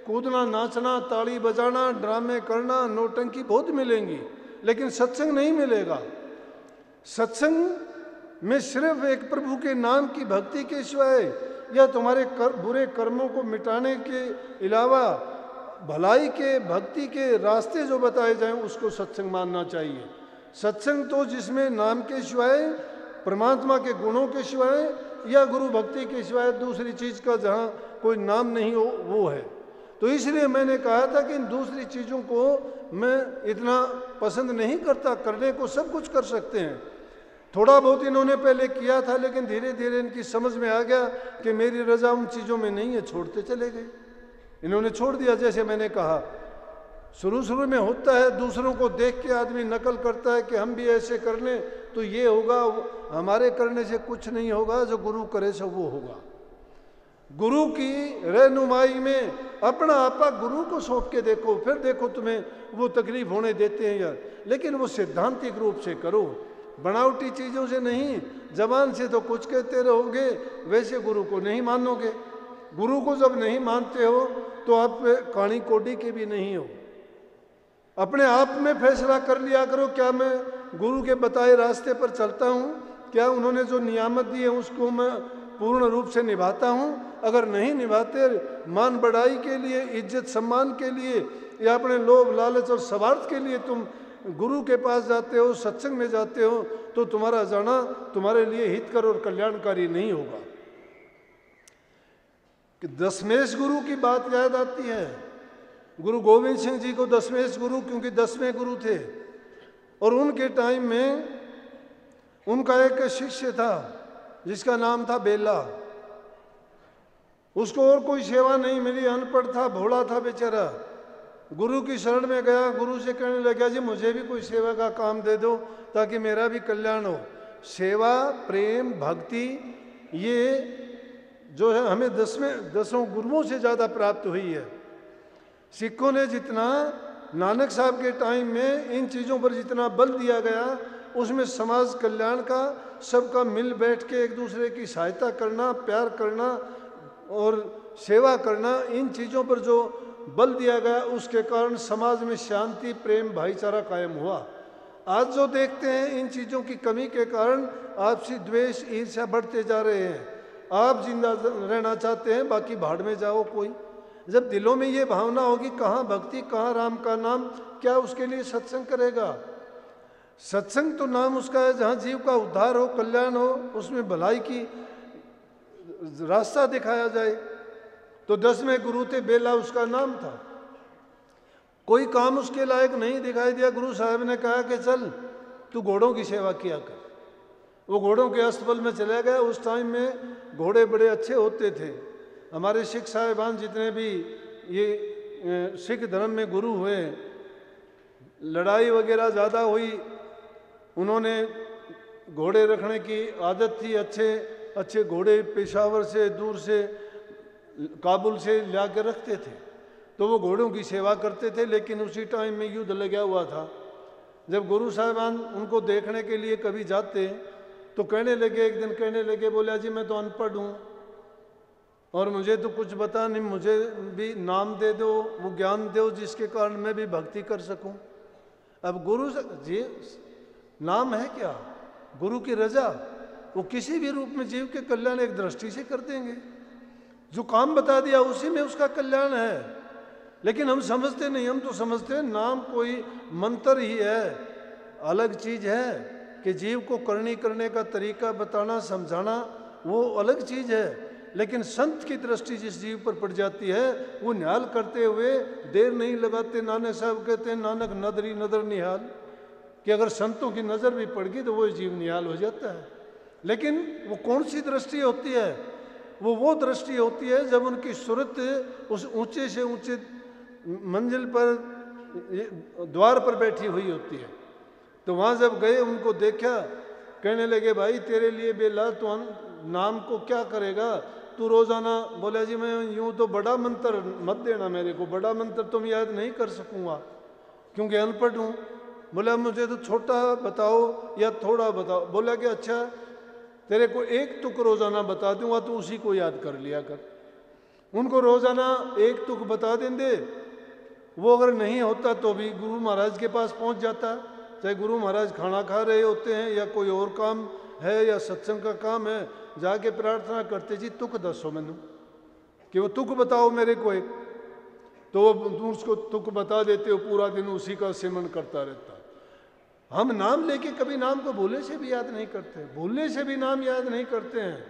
कूदना नाचना ताली बजाना ड्रामे करना नौटंकी बहुत मिलेंगी, लेकिन सत्संग नहीं मिलेगा। सत्संग में सिर्फ एक प्रभु के नाम की भक्ति के सिवाय या तुम्हारे बुरे कर्मों को मिटाने के अलावा भलाई के भक्ति के रास्ते जो बताए जाएं उसको सत्संग मानना चाहिए। सत्संग तो जिसमें नाम के सिवाय, परमात्मा के गुणों के सिवाय या गुरु भक्ति के सिवाय दूसरी चीज का जहाँ कोई नाम नहीं हो वो है। तो इसलिए मैंने कहा था कि इन दूसरी चीज़ों को मैं इतना पसंद नहीं करता। करने को सब कुछ कर सकते हैं, थोड़ा बहुत इन्होंने पहले किया था, लेकिन धीरे धीरे इनकी समझ में आ गया कि मेरी रजा उन चीज़ों में नहीं है, छोड़ते चले गए। इन्होंने छोड़ दिया। जैसे मैंने कहा शुरू में होता है, दूसरों को देख के आदमी नकल करता है कि हम भी ऐसे कर लें तो ये होगा, हमारे करने से कुछ नहीं होगा, जो गुरु करे सो वो होगा। गुरु की रहनुमाई में अपना आपा गुरु को सौंप के देखो, फिर देखो तुम्हें वो तकलीफ होने देते हैं यार। लेकिन वो सिद्धांतिक रूप से करो, बनावटी चीज़ों से नहीं। जबान से तो कुछ कहते रहोगे, वैसे गुरु को नहीं मानोगे। गुरु को जब नहीं मानते हो तो आप काणी कोडी के भी नहीं हो। अपने आप में फैसला कर लिया करो, क्या मैं गुरु के बताए रास्ते पर चलता हूँ? क्या उन्होंने जो नियामत दी है उसको मैं पूर्ण रूप से निभाता हूँ? अगर नहीं निभाते, मान बढ़ाई के लिए, इज्जत सम्मान के लिए या अपने लोभ लालच और स्वार्थ के लिए तुम गुरु के पास जाते हो, सत्संग में जाते हो, तो तुम्हारा जाना तुम्हारे लिए हितकर और कल्याणकारी नहीं होगा। कि दशमेश गुरु की बात याद आती है। गुरु गोविंद सिंह जी को दशमेश गुरु, क्योंकि 10वें गुरु थे, और उनके टाइम में उनका एक शिष्य था जिसका नाम था बेला। उसको और कोई सेवा नहीं मिली, अनपढ़ था, भोला था बेचारा। गुरु की शरण में गया, गुरु से कहने लगा जी मुझे भी कोई सेवा का काम दे दो ताकि मेरा भी कल्याण हो। सेवा, प्रेम, भक्ति, ये जो है हमें 10 गुरुओं से ज़्यादा प्राप्त हुई है। सिखों ने जितना नानक साहब के टाइम में इन चीज़ों पर जितना बल दिया गया, उसमें समाज कल्याण का, सबका मिल बैठ के एक दूसरे की सहायता करना, प्यार करना और सेवा करना, इन चीज़ों पर जो बल दिया गया, उसके कारण समाज में शांति, प्रेम, भाईचारा कायम हुआ। आज जो देखते हैं, इन चीज़ों की कमी के कारण आपसी द्वेष, ईर्ष्या बढ़ते जा रहे हैं। आप जिंदा रहना चाहते हैं, बाकी भाड़ में जाओ कोई। जब दिलों में ये भावना होगी, कहाँ भक्ति, कहाँ राम का नाम, क्या उसके लिए सत्संग करेगा? सत्संग तो नाम उसका है जहाँ जीव का उद्धार हो, कल्याण हो, उसमें भलाई की रास्ता दिखाया जाए। तो 10वें गुरु थे, बेला उसका नाम था। कोई काम उसके लायक नहीं दिखाई दिया। गुरु साहब ने कहा कि चल तू घोड़ों की सेवा किया कर। वो घोड़ों के अस्तबल में चला गया। उस टाइम में घोड़े बड़े अच्छे होते थे। हमारे सिख साहिबान जितने भी ये सिख धर्म में गुरु हुए, लड़ाई वगैरह ज़्यादा हुई, उन्होंने घोड़े रखने की आदत थी। अच्छे अच्छे घोड़े पेशावर से, दूर से, काबुल से ला के रखते थे, तो वो घोड़ों की सेवा करते थे। लेकिन उसी टाइम में युद्ध लगा हुआ था। जब गुरु साहिबान उनको देखने के लिए कभी जाते तो कहने लगे, एक दिन कहने लगे, बोला जी मैं तो अनपढ़ हूँ और मुझे तो कुछ पता नहीं, मुझे भी नाम दे दो, वो ज्ञान दो जिसके कारण मैं भी भक्ति कर सकूं। अब गुरु जी नाम है क्या? गुरु की रजा, वो किसी भी रूप में जीव के कल्याण एक दृष्टि से कर देंगे। जो काम बता दिया उसी में उसका कल्याण है। लेकिन हम समझते नहीं, हम तो समझते हैं नाम कोई मंत्र ही है। अलग चीज़ है कि जीव को करने का तरीका बताना, समझाना, वो अलग चीज़ है। लेकिन संत की दृष्टि जिस जीव पर पड़ जाती है, वो निहाल करते हुए देर नहीं लगाते। नानक साहब कहते हैं, नानक नदरी नदर निहाल, कि अगर संतों की नज़र भी पड़ गई तो वो जीव निहाल हो जाता है। लेकिन वो कौन सी दृष्टि होती है? वो दृष्टि होती है जब उनकी सूरत उस ऊंचे से ऊंचे मंजिल पर, द्वार पर बैठी हुई होती है। तो वहाँ जब गए, उनको देखा, कहने लगे भाई तेरे लिए बेला तो नाम को क्या करेगा तू रोज़ाना? बोला जी मैं यूँ तो बड़ा मंत्र मत देना मेरे को, बड़ा मंत्र तो मैं याद नहीं कर सकूँगा क्योंकि अनपढ़ हूँ। बोला मुझे तो छोटा बताओ या थोड़ा बताओ। बोला कि अच्छा तेरे को एक तुक रोज़ाना बता दूंगा, तो उसी को याद कर लिया कर। उनको रोज़ाना एक तुक बता देंगे, वो अगर नहीं होता तो भी गुरु महाराज के पास पहुंच जाता। चाहे गुरु महाराज खाना खा रहे होते हैं या कोई और काम है या सत्संग का काम है, जाके प्रार्थना करते जी तुक दसो मैनू, कि वो तुक बताओ मेरे को एक। तो वो उसको तुक बता देते हो, पूरा दिन उसी का सिमरन करता रहता। हम नाम लेके कभी नाम को भूलने से भी याद नहीं करते, भूलने से भी नाम याद नहीं करते हैं।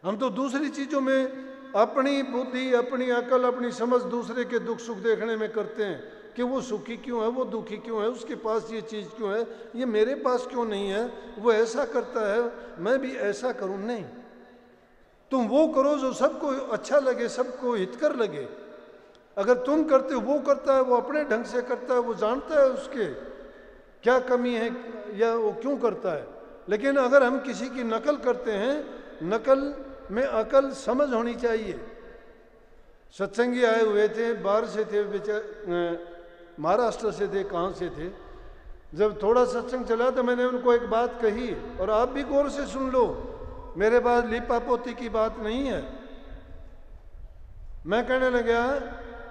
हम तो दूसरी चीज़ों में अपनी बुद्धि, अपनी अकल, अपनी समझ दूसरे के दुख सुख देखने में करते हैं कि वो सुखी क्यों है, वो दुखी क्यों है, उसके पास ये चीज़ क्यों है, ये मेरे पास क्यों नहीं है, वो ऐसा करता है मैं भी ऐसा करूं। नहीं, तुम वो करो जो सबको अच्छा लगे, सबको हितकर लगे। अगर तुम करते हो, वो करता है, वो अपने ढंग से करता है, वो जानता है उसके क्या कमी है या वो क्यों करता है। लेकिन अगर हम किसी की नकल करते हैं, नकल में अकल समझ होनी चाहिए। सत्संगी आए हुए थे, बाहर से थे, महाराष्ट्र से थे, कहाँ से थे। जब थोड़ा सत्संग चला तो मैंने उनको एक बात कही, और आप भी गौर से सुन लो, मेरे पास लिपा पोती की बात नहीं है। मैं कहने लगा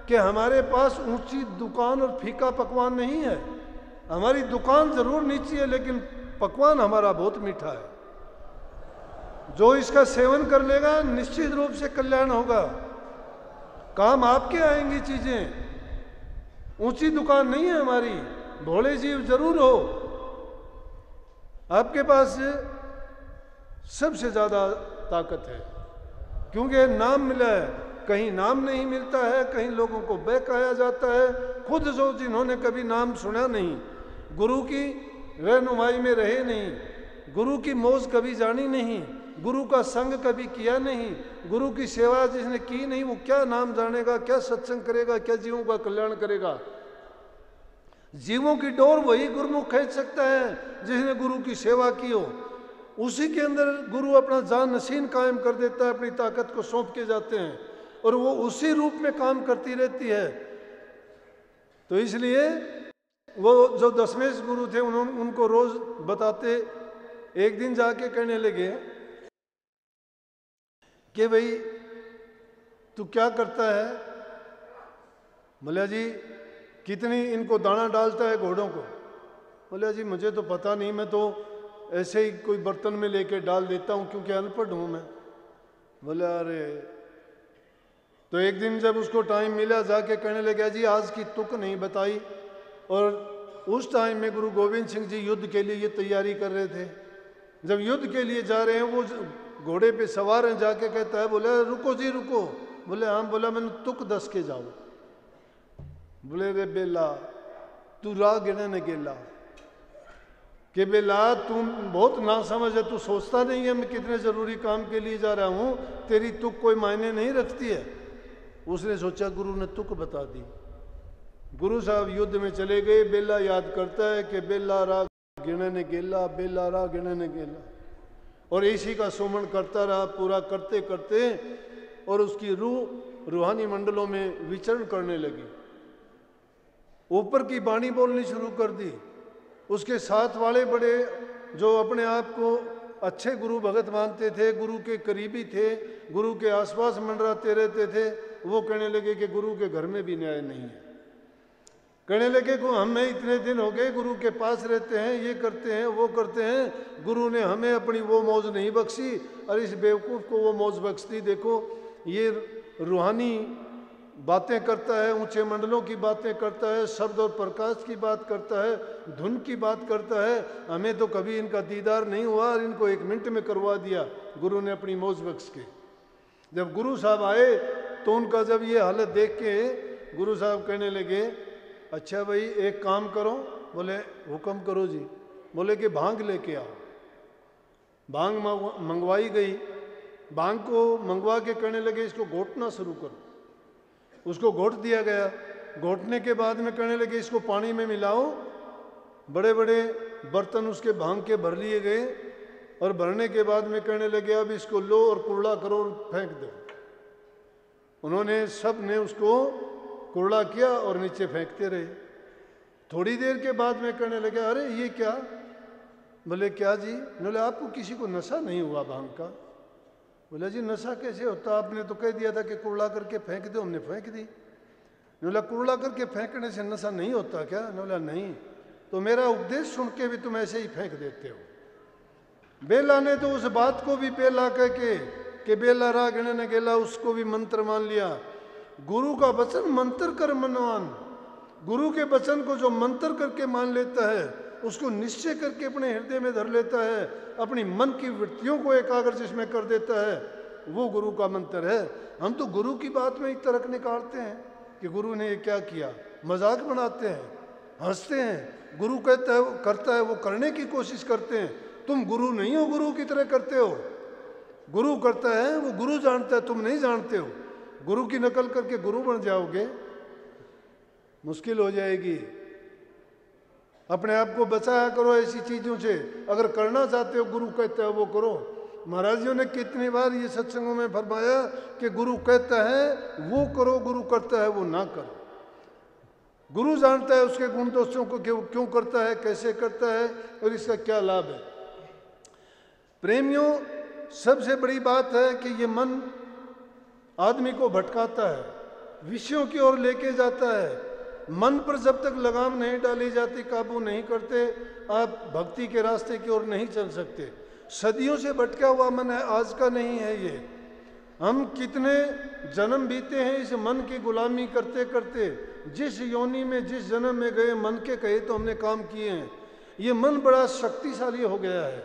कि हमारे पास ऊंची दुकान और फीका पकवान नहीं है, हमारी दुकान जरूर नीची है लेकिन पकवान हमारा बहुत मीठा है। जो इसका सेवन कर लेगा निश्चित रूप से कल्याण होगा, काम आपके आएंगी चीजें। ऊंची दुकान नहीं है हमारी, भोले जीव जरूर हो, आपके पास सबसे ज्यादा ताकत है, क्योंकि नाम मिला है। कहीं नाम नहीं मिलता है, कहीं लोगों को बहकाया जाता है, खुद जो जिन्होंने कभी नाम सुना नहीं, गुरु की रहनुमाई में रहे नहीं, गुरु की मौज कभी जानी नहीं, गुरु का संग कभी किया नहीं, गुरु की सेवा जिसने की नहीं, वो क्या नाम जानेगा, क्या सत्संग करेगा, क्या जीवों का कल्याण करेगा। जीवों की डोर वही गुरुमुख खींच सकता है जिसने गुरु की सेवा की हो। उसी के अंदर गुरु अपना जान नसीन कायम कर देता है, अपनी ताकत को सौंप के जाते हैं और वो उसी रूप में काम करती रहती है। तो इसलिए वो जो दशमेश गुरु थे उनको रोज बताते, एक दिन जाके कहने लगे कि भाई तू क्या करता है? बोला जी कितनी इनको दाना डालता है घोड़ों को? बोला जी मुझे तो पता नहीं, मैं तो ऐसे ही कोई बर्तन में लेके डाल देता हूँ क्योंकि अनपढ़ हूँ मैं। बोला अरे। तो एक दिन जब उसको टाइम मिला जाके कहने लगा जी आज की तुक नहीं बताई। और उस टाइम में गुरु गोविंद सिंह जी युद्ध के लिए ये तैयारी कर रहे थे। जब युद्ध के लिए जा रहे हैं वो घोड़े पे सवार हैं, जाके कहता है बोले रुको जी रुको। बोले हाँ। बोला मैंने तुक दस के जाओ। बोले रे बेला तू राह गिने न गेला कि बेला तुम बहुत ना समझ है, तू सोचता नहीं है मैं कितने जरूरी काम के लिए जा रहा हूँ, तेरी तुक कोई मायने नहीं रखती है। उसने सोचा गुरु ने तुक बता दी। गुरु साहब युद्ध में चले गए। बेला याद करता है कि बेला राह गिने न गेला, बेला राह गिने न गेला, और इसी का सुमन करता रहा पूरा करते करते, और उसकी रूह रूहानी मंडलों में विचरण करने लगी। ऊपर की बाणी बोलनी शुरू कर दी। उसके साथ वाले बड़े जो अपने आप को अच्छे गुरु भगत मानते थे, गुरु के करीबी थे, गुरु के आसपास मंडराते रहते थे, वो कहने लगे कि गुरु के घर में भी न्याय नहीं है। कहने लगे को हमें इतने दिन हो गए गुरु के पास रहते हैं, ये करते हैं वो करते हैं, गुरु ने हमें अपनी वो मौज नहीं बख्शी और इस बेवकूफ़ को वो मौज बख्श दी। देखो ये रूहानी बातें करता है, ऊंचे मंडलों की बातें करता है, शब्द और प्रकाश की बात करता है, धुन की बात करता है। हमें तो कभी इनका दीदार नहीं हुआ और इनको 1 मिनट में करवा दिया गुरु ने अपनी मौज बख्श के। जब गुरु साहब आए तो उनका जब ये हालत देख के गुरु साहब कहने लगे अच्छा भाई एक काम करो। बोले हुक्म करो जी। बोले कि भांग लेके आओ। भांग मंगवाई गई। भांग को मंगवा के कहने लगे इसको घोटना शुरू करो। उसको घोट दिया गया। घोटने के बाद में कहने लगे इसको पानी में मिलाओ। बड़े बड़े बर्तन उसके भांग के भर लिए गए और भरने के बाद में कहने लगे अब इसको लो और कुरड़ा करो और फेंक दो। उन्होंने सब ने उसको कुरड़ा किया और नीचे फेंकते रहे। थोड़ी देर के बाद में कहने लगे अरे ये क्या? बोले क्या जी? बोले आपको किसी को नशा नहीं हुआ भांग का? बोले जी नशा कैसे होता, आपने तो कह दिया था कि कुरड़ा करके फेंक दो, हमने फेंक दी। बोला कुरड़ा करके फेंकने से नशा नहीं होता क्या? बोला नहीं। तो मेरा उपदेश सुन के भी तुम ऐसे ही फेंक देते हो। बेला ने तो उस बात को भी बेला कह के कि बेला राह गिने न गेला उसको भी मंत्र मान लिया। गुरु का वचन मंत्र कर मनवान। गुरु के वचन को जो मंत्र करके मान लेता है उसको निश्चय करके अपने हृदय में धर लेता है, अपनी मन की वृत्तियों को एकाग्र जिसमें कर देता है, वो गुरु का मंत्र है। हम तो गुरु की बात में एक तरक निकालते हैं कि गुरु ने ये क्या किया, मजाक बनाते हैं, हंसते हैं। गुरु कहता है करता है वो करने की कोशिश करते हैं। तुम गुरु नहीं हो, गुरु की तरह करते हो। गुरु करता है वो गुरु जानता है, तुम नहीं जानते हो। गुरु की नकल करके गुरु बन जाओगे, मुश्किल हो जाएगी। अपने आप को बचाया करो ऐसी चीजों से। अगर करना चाहते हो गुरु कहता है वो करो। महाराज जी ने कितनी बार ये सत्संगों में फरमाया कि गुरु कहता है वो करो, गुरु करता है वो ना करो। गुरु जानता है उसके गुण दोषों को क्यों करता है, कैसे करता है और इसका क्या लाभ है। प्रेमियों सबसे बड़ी बात है कि ये मन आदमी को भटकाता है, विषयों की ओर लेके जाता है। मन पर जब तक लगाम नहीं डाली जाती, काबू नहीं करते, आप भक्ति के रास्ते की ओर नहीं चल सकते। सदियों से भटका हुआ मन है, आज का नहीं है ये। हम कितने जन्म बीते हैं इस मन की गुलामी करते करते। जिस योनि में जिस जन्म में गए, मन के कहे तो हमने काम किए हैं। ये मन बड़ा शक्तिशाली हो गया है,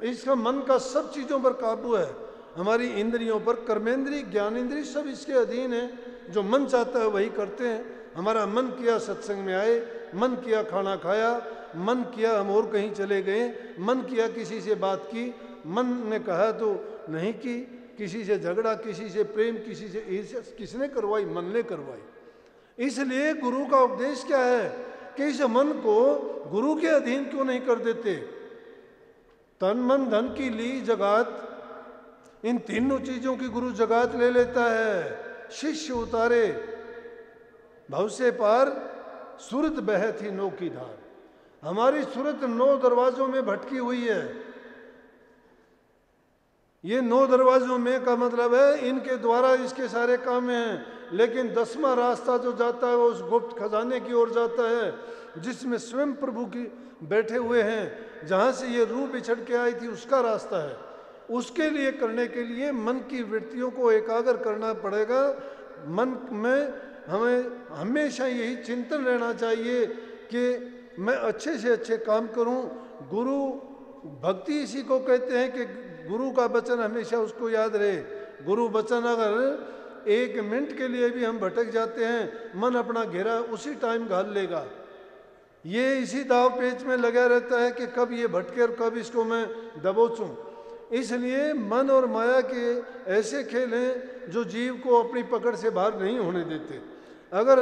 इसका मन का सब चीज़ों पर काबू है, हमारी इंद्रियों पर, कर्मेंद्री ज्ञानेंद्री सब इसके अधीन है। जो मन चाहता है वही करते हैं। हमारा मन किया सत्संग में आए, मन किया खाना खाया, मन किया हम और कहीं चले गए, मन किया किसी से बात की, मन ने कहा तो नहीं की, किसी से झगड़ा, किसी से प्रेम, किसी से ईर्ष्या, किसने करवाई? मन ने करवाई। इसलिए गुरु का उपदेश क्या है कि इस मन को गुरु के अधीन क्यों नहीं कर देते? तन मन धन की ली जगात, इन तीनों चीजों की गुरु जगात ले लेता है। शिष्य उतारे भव से पार, सूरत बह थी नो की धार। हमारी सूरत 9 दरवाजों में भटकी हुई है। ये 9 दरवाजों में का मतलब है इनके द्वारा इसके सारे काम हैं, लेकिन 10वां रास्ता जो जाता है वो उस गुप्त खजाने की ओर जाता है, जिसमें स्वयं प्रभु की बैठे हुए हैं। जहाँ से ये रूह बिछड़ के आई थी उसका रास्ता है। उसके लिए करने के लिए मन की वृत्तियों को एकाग्र करना पड़ेगा। मन में हमें हमेशा यही चिंतन रहना चाहिए कि मैं अच्छे से अच्छे काम करूं। गुरु भक्ति इसी को कहते हैं कि गुरु का वचन हमेशा उसको याद रहे। गुरु वचन अगर 1 मिनट के लिए भी हम भटक जाते हैं, मन अपना घेरा उसी टाइम घाल लेगा। ये इसी दाव पेच में लगा रहता है कि कब ये भटके और कब इसको मैं दबोचूं। इसलिए मन और माया के ऐसे खेल हैं जो जीव को अपनी पकड़ से बाहर नहीं होने देते। अगर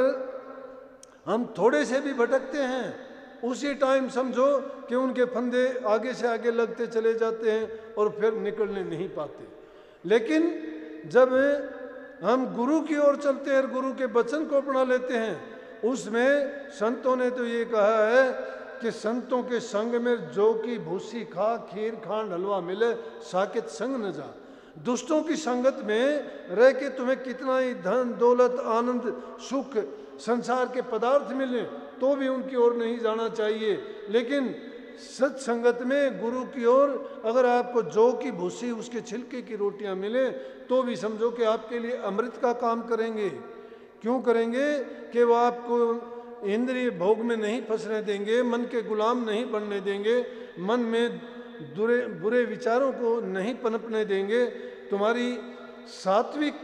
हम थोड़े से भी भटकते हैं, उसी टाइम समझो कि उनके फंदे आगे से आगे लगते चले जाते हैं और फिर निकलने नहीं पाते। लेकिन जब हम गुरु की ओर चलते हैं और गुरु के वचन को अपना लेते हैं, उसमें संतों ने तो ये कहा है कि संतों के संग में जो की भूसी खा, खीर खांड हलवा मिले, साकेत संग न जा। दुष्टों की संगत में रह के तुम्हें कितना ही धन दौलत आनंद सुख संसार के पदार्थ मिले तो भी उनकी ओर नहीं जाना चाहिए। लेकिन सत्संगत में गुरु की ओर अगर आपको जौ की भूसी उसके छिलके की रोटियां मिले तो भी समझो कि आपके लिए अमृत का काम करेंगे। क्यों करेंगे? कि वो आपको इंद्रिय भोग में नहीं फंसने देंगे, मन के गुलाम नहीं बनने देंगे, मन में बुरे विचारों को नहीं पनपने देंगे। तुम्हारी सात्विक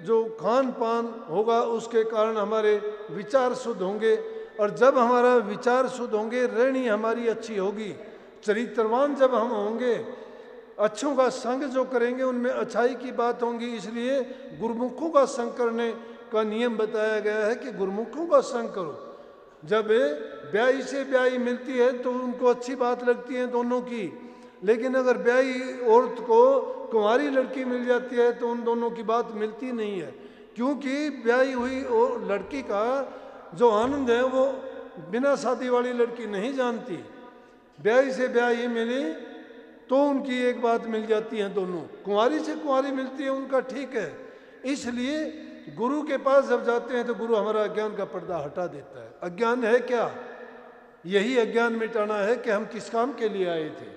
जो खान पान होगा उसके कारण हमारे विचार शुद्ध होंगे, और जब हमारा विचार शुद्ध होंगे, रहनी हमारी अच्छी होगी, चरित्रवान जब हम होंगे, अच्छों का संग जो करेंगे उनमें अच्छाई की बात होंगी। इसलिए गुरुमुखों का संग करने का नियम बताया गया है कि गुरुमुखों का संग करो। जब ब्याही से ब्याही मिलती है तो उनको अच्छी बात लगती है दोनों की, लेकिन अगर ब्याही औरत को कुंवारी लड़की मिल जाती है तो उन दोनों की बात मिलती नहीं है, क्योंकि ब्याही हुई लड़की का जो आनंद है वो बिना शादी वाली लड़की नहीं जानती। ब्याही से ब्याही मिली तो उनकी एक बात मिल जाती है, दोनों कुंवारी से कुंवारी मिलती है उनका ठीक है। इसलिए गुरु के पास जब जाते हैं तो गुरु हमारा अज्ञान का पर्दा हटा देता है। अज्ञान है क्या? यही अज्ञान मिटाना है कि हम किस काम के लिए आए थे।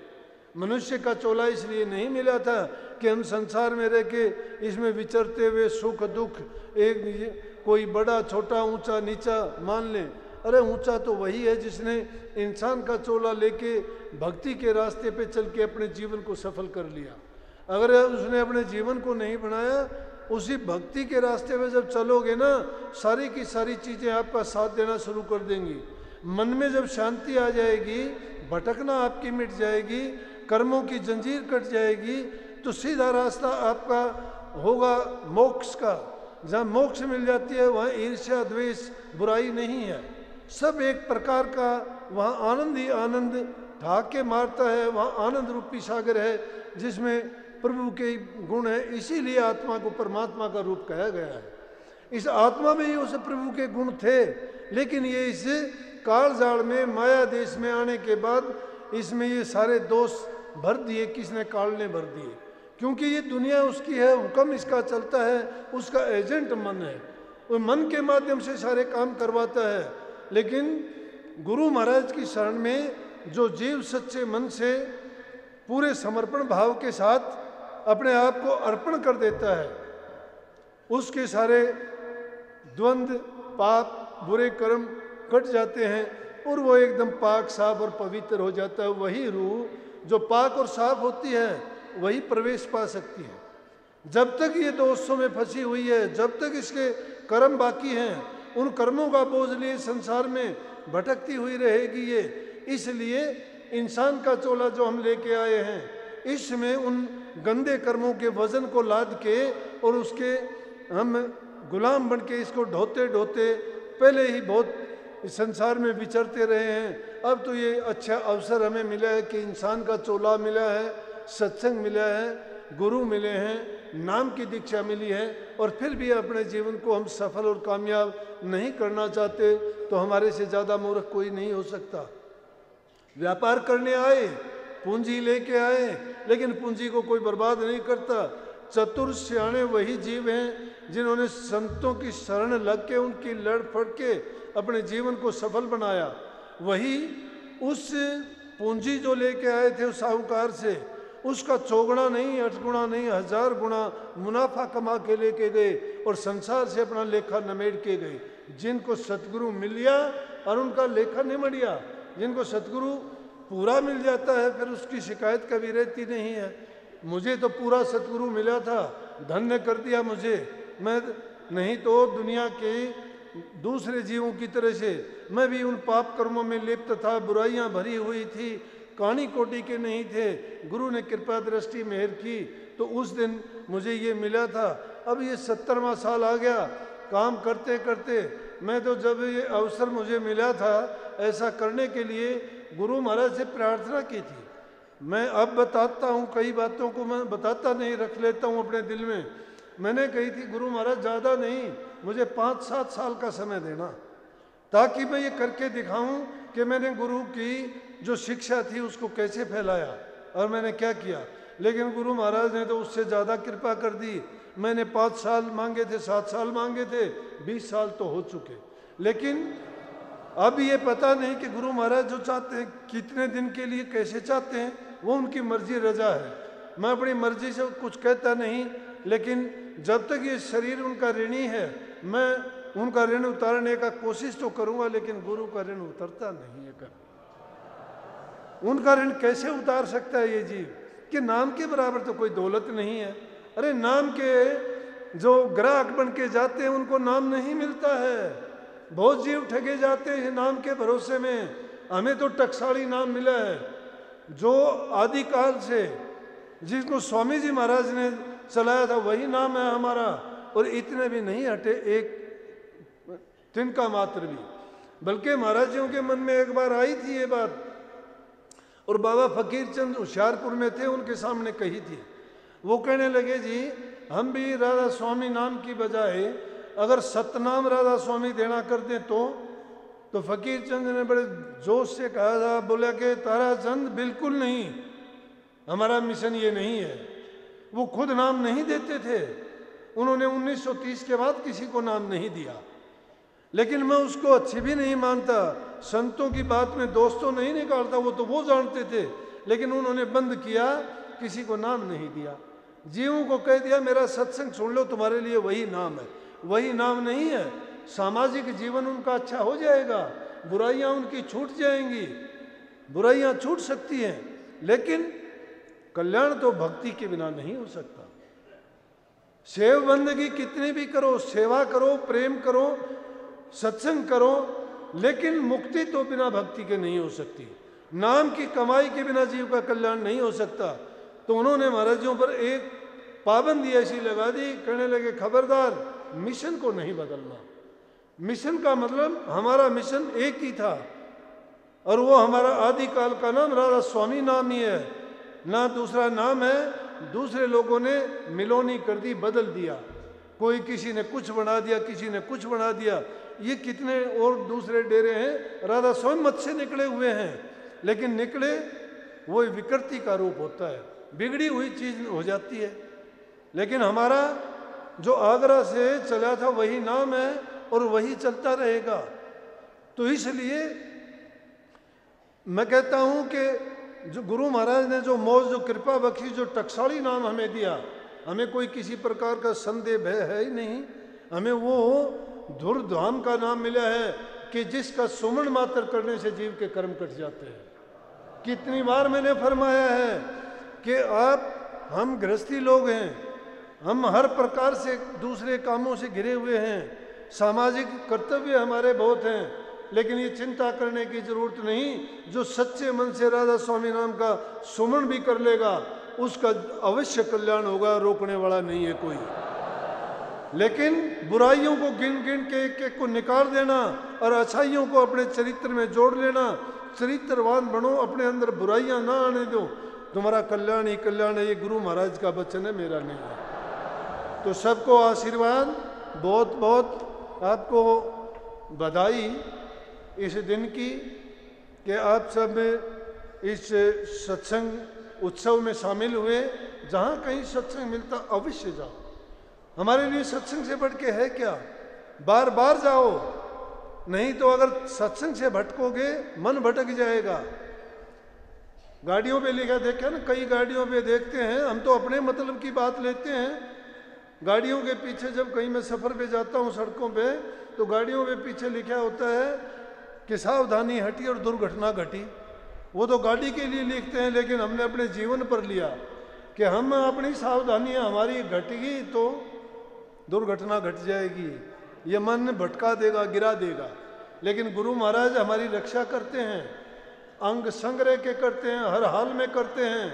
मनुष्य का चोला इसलिए नहीं मिला था कि हम संसार में रह के इसमें विचरते हुए सुख दुख एक कोई बड़ा छोटा ऊंचा नीचा मान लें। अरे ऊंचा तो वही है जिसने इंसान का चोला लेके भक्ति के रास्ते पे चल के अपने जीवन को सफल कर लिया। अगर उसने अपने जीवन को नहीं बनाया, उसी भक्ति के रास्ते में जब चलोगे ना, सारी की सारी चीज़ें आपका साथ देना शुरू कर देंगी। मन में जब शांति आ जाएगी, भटकना आपकी मिट जाएगी, कर्मों की जंजीर कट जाएगी, तो सीधा रास्ता आपका होगा मोक्ष का। जहाँ मोक्ष मिल जाती है वहाँ ईर्ष्या द्वेष बुराई नहीं है, सब एक प्रकार का वहाँ आनंद ही आनंद ढाके मारता है। वहाँ आनंद रूपी सागर है जिसमें प्रभु के गुण है। इसीलिए आत्मा को परमात्मा का रूप कहा गया है। इस आत्मा में ही उस प्रभु के गुण थे, लेकिन ये इस काल जाल में माया देश में आने के बाद इसमें ये सारे दोष भर दिए। किसने? काल ने भर दिए, क्योंकि ये दुनिया उसकी है, हुक्म इसका चलता है, उसका एजेंट मन है। वो मन के माध्यम से सारे काम करवाता है। लेकिन गुरु महाराज की शरण में जो जीव सच्चे मन से पूरे समर्पण भाव के साथ अपने आप को अर्पण कर देता है, उसके सारे द्वंद्व, पाप, बुरे कर्म कट जाते हैं और वो एकदम पाक, साफ और पवित्र हो जाता है। वही रूह जो पाक और साफ होती है वही प्रवेश पा सकती है। जब तक ये दोषों में फंसी हुई है, जब तक इसके कर्म बाकी हैं, उन कर्मों का बोझ लिए संसार में भटकती हुई रहेगी ये। इसलिए इंसान का चोला जो हम लेके आए हैं, इसमें उन गंदे कर्मों के वजन को लाद के और उसके हम गुलाम बन के इसको ढोते ढोते पहले ही बहुत संसार में विचरते रहे हैं। अब तो ये अच्छा अवसर हमें मिला है कि इंसान का चोला मिला है, सत्संग मिला है, गुरु मिले हैं, नाम की दीक्षा मिली है, और फिर भी अपने जीवन को हम सफल और कामयाब नहीं करना चाहते, तो हमारे से ज़्यादा मूर्ख कोई नहीं हो सकता। व्यापार करने आए, पूंजी लेके आए, लेकिन पूंजी को कोई बर्बाद नहीं करता। चतुर सियाणे वही जीव हैं जिन्होंने संतों की शरण लग के उनकी लड़ फड़ के अपने जीवन को सफल बनाया। वही उस पूंजी जो लेके आए थे उस साहूकार से, उसका 4 गुना नहीं, 8 गुना नहीं, 1000 गुना मुनाफा कमा के लेके गए और संसार से अपना लेखा निमेट के गए। जिनको सतगुरु मिल गया और उनका लेखा निमड़िया, जिनको सतगुरु पूरा मिल जाता है फिर उसकी शिकायत कभी रहती नहीं है। मुझे तो पूरा सतगुरु मिला था, धन्य कर दिया मुझे। मैं नहीं तो दुनिया के दूसरे जीवों की तरह से मैं भी उन पाप कर्मों में लिप्त था, बुराइयां भरी हुई थी, कानी कोटि के नहीं थे। गुरु ने कृपा दृष्टि मेहर की तो उस दिन मुझे ये मिला था। अब ये 70वां साल आ गया, काम करते करते मैं तो जब ये अवसर मुझे मिला था ऐसा करने के लिए गुरु महाराज से प्रार्थना की थी। मैं अब बताता हूँ, कई बातों को मैं बताता नहीं, रख लेता हूँ अपने दिल में। मैंने कही थी गुरु महाराज ज़्यादा नहीं, मुझे 5-7 साल का समय देना, ताकि मैं ये करके दिखाऊं कि मैंने गुरु की जो शिक्षा थी उसको कैसे फैलाया और मैंने क्या किया। लेकिन गुरु महाराज ने तो उससे ज़्यादा कृपा कर दी। मैंने 5 साल मांगे थे, 7 साल मांगे थे, 20 साल तो हो चुके। लेकिन अब ये पता नहीं कि गुरु महाराज जो चाहते हैं, कितने दिन के लिए कैसे चाहते हैं, वो उनकी मर्जी रजा है। मैं अपनी मर्जी से कुछ कहता नहीं, लेकिन जब तक ये शरीर उनका ऋणी है मैं उनका ऋण उतारने का कोशिश तो करूँगा, लेकिन गुरु का ऋण उतरता नहीं है कभी। उनका ऋण कैसे उतार सकता है ये जीव कि नाम के बराबर तो कोई दौलत नहीं है। अरे नाम के जो ग्राहक बन के जाते हैं उनको नाम नहीं मिलता है। बहुत जीव ठगे जाते हैं नाम के भरोसे में। हमें तो टकसाली नाम मिला है जो आदिकाल से, जिसको स्वामी जी महाराज ने चलाया था, वही नाम है हमारा। और इतने भी नहीं हटे एक तिनका मात्र भी, बल्कि महाराज जियों के मन में एक बार आई थी ये बात, और बाबा फकीर चंद होशियारपुर में थे, उनके सामने कही थी। वो कहने लगे जी हम भी राधा स्वामी नाम की बजाय अगर सतनाम राधा स्वामी देना कर दें तो फकीर चंद ने बड़े जोश से कहा था, बोला कि तारा चंद बिल्कुल नहीं, हमारा मिशन ये नहीं है। वो खुद नाम नहीं देते थे, उन्होंने 1930 के बाद किसी को नाम नहीं दिया। लेकिन मैं उसको अच्छी भी नहीं मानता, संतों की बात में दोस्तों नहीं निकालता, वो तो वो जानते थे। लेकिन उन्होंने बंद किया, किसी को नाम नहीं दिया। जीवों को कह दिया मेरा सत्संग सुन लो, तुम्हारे लिए वही नाम है। वही नाम नहीं है, सामाजिक जीवन उनका अच्छा हो जाएगा, बुराइयां उनकी छूट जाएंगी। बुराइयां छूट सकती हैं, लेकिन कल्याण तो भक्ति के बिना नहीं हो सकता। सेव बंदगी कितनी भी करो, सेवा करो, प्रेम करो, सत्संग करो, लेकिन मुक्ति तो बिना भक्ति के नहीं हो सकती। नाम की कमाई के बिना जीव का कल्याण नहीं हो सकता। तो उन्होंने महाराजियों पर एक पाबंदी ऐसी लगा दी, कहने लगे खबरदार मिशन को नहीं बदलना। मिशन का मतलब हमारा मिशन एक ही था, और वो हमारा आदिकाल का नाम राधा स्वामी नाम ही है, ना दूसरा नाम है। दूसरे लोगों ने मिलोनी कर दी, बदल दिया। कोई किसी ने कुछ बना दिया, किसी ने कुछ बना दिया। ये कितने और दूसरे डेरे हैं, राधा स्वामी मत से निकले हुए हैं, लेकिन निकले वो विकृति का रूप होता है, बिगड़ी हुई चीज हो जाती है। लेकिन हमारा जो आगरा से चला था वही नाम है और वही चलता रहेगा। तो इसलिए मैं कहता हूं कि जो गुरु महाराज ने जो मौज, जो कृपा बख्शी, जो टकसाली नाम हमें दिया, हमें कोई किसी प्रकार का संदेह भय है ही नहीं। हमें वो धुरधाम का नाम मिला है कि जिसका सुमन मात्र करने से जीव के कर्म कट जाते हैं। कितनी बार मैंने फरमाया है कि हम गृहस्थी लोग हैं, हम हर प्रकार से दूसरे कामों से घिरे हुए हैं, सामाजिक कर्तव्य हमारे बहुत हैं, लेकिन ये चिंता करने की जरूरत नहीं। जो सच्चे मन से राधा स्वामी नाम का सुमन भी कर लेगा उसका अवश्य कल्याण होगा, रोकने वाला नहीं है कोई। लेकिन बुराइयों को गिन गिन के एक एक को निकाल देना और अच्छाइयों को अपने चरित्र में जोड़ लेना, चरित्रवान बनो, अपने अंदर बुराइयां ना आने दो, तुम्हारा कल्याण ही कल्याण है। ये गुरु महाराज का वचन है, मेरा नहीं है। तो सबको आशीर्वाद, बहुत बहुत आपको बधाई इस दिन की कि आप सब इस सत्संग उत्सव में शामिल हुए। जहाँ कहीं सत्संग मिलता अवश्य जाओ। हमारे लिए सत्संग से बढ़ के है क्या? बार बार जाओ, नहीं तो अगर सत्संग से भटकोगे मन भटक जाएगा। गाड़ियों पे लिखा देखा ना, कई गाड़ियों पे देखते हैं, हम तो अपने मतलब की बात लेते हैं। गाड़ियों के पीछे जब कहीं मैं सफ़र पे जाता हूँ सड़कों पे, तो गाड़ियों पे पीछे लिखा होता है कि सावधानी हटी और दुर्घटना घटी। वो तो गाड़ी के लिए लिखते हैं, लेकिन हमने अपने जीवन पर लिया कि हम अपनी सावधानियाँ हमारी घटेगी तो दुर्घटना घट जाएगी, ये मन भटका देगा, गिरा देगा। लेकिन गुरु महाराज हमारी रक्षा करते हैं, अंग संग्रह के करते हैं, हर हाल में करते हैं।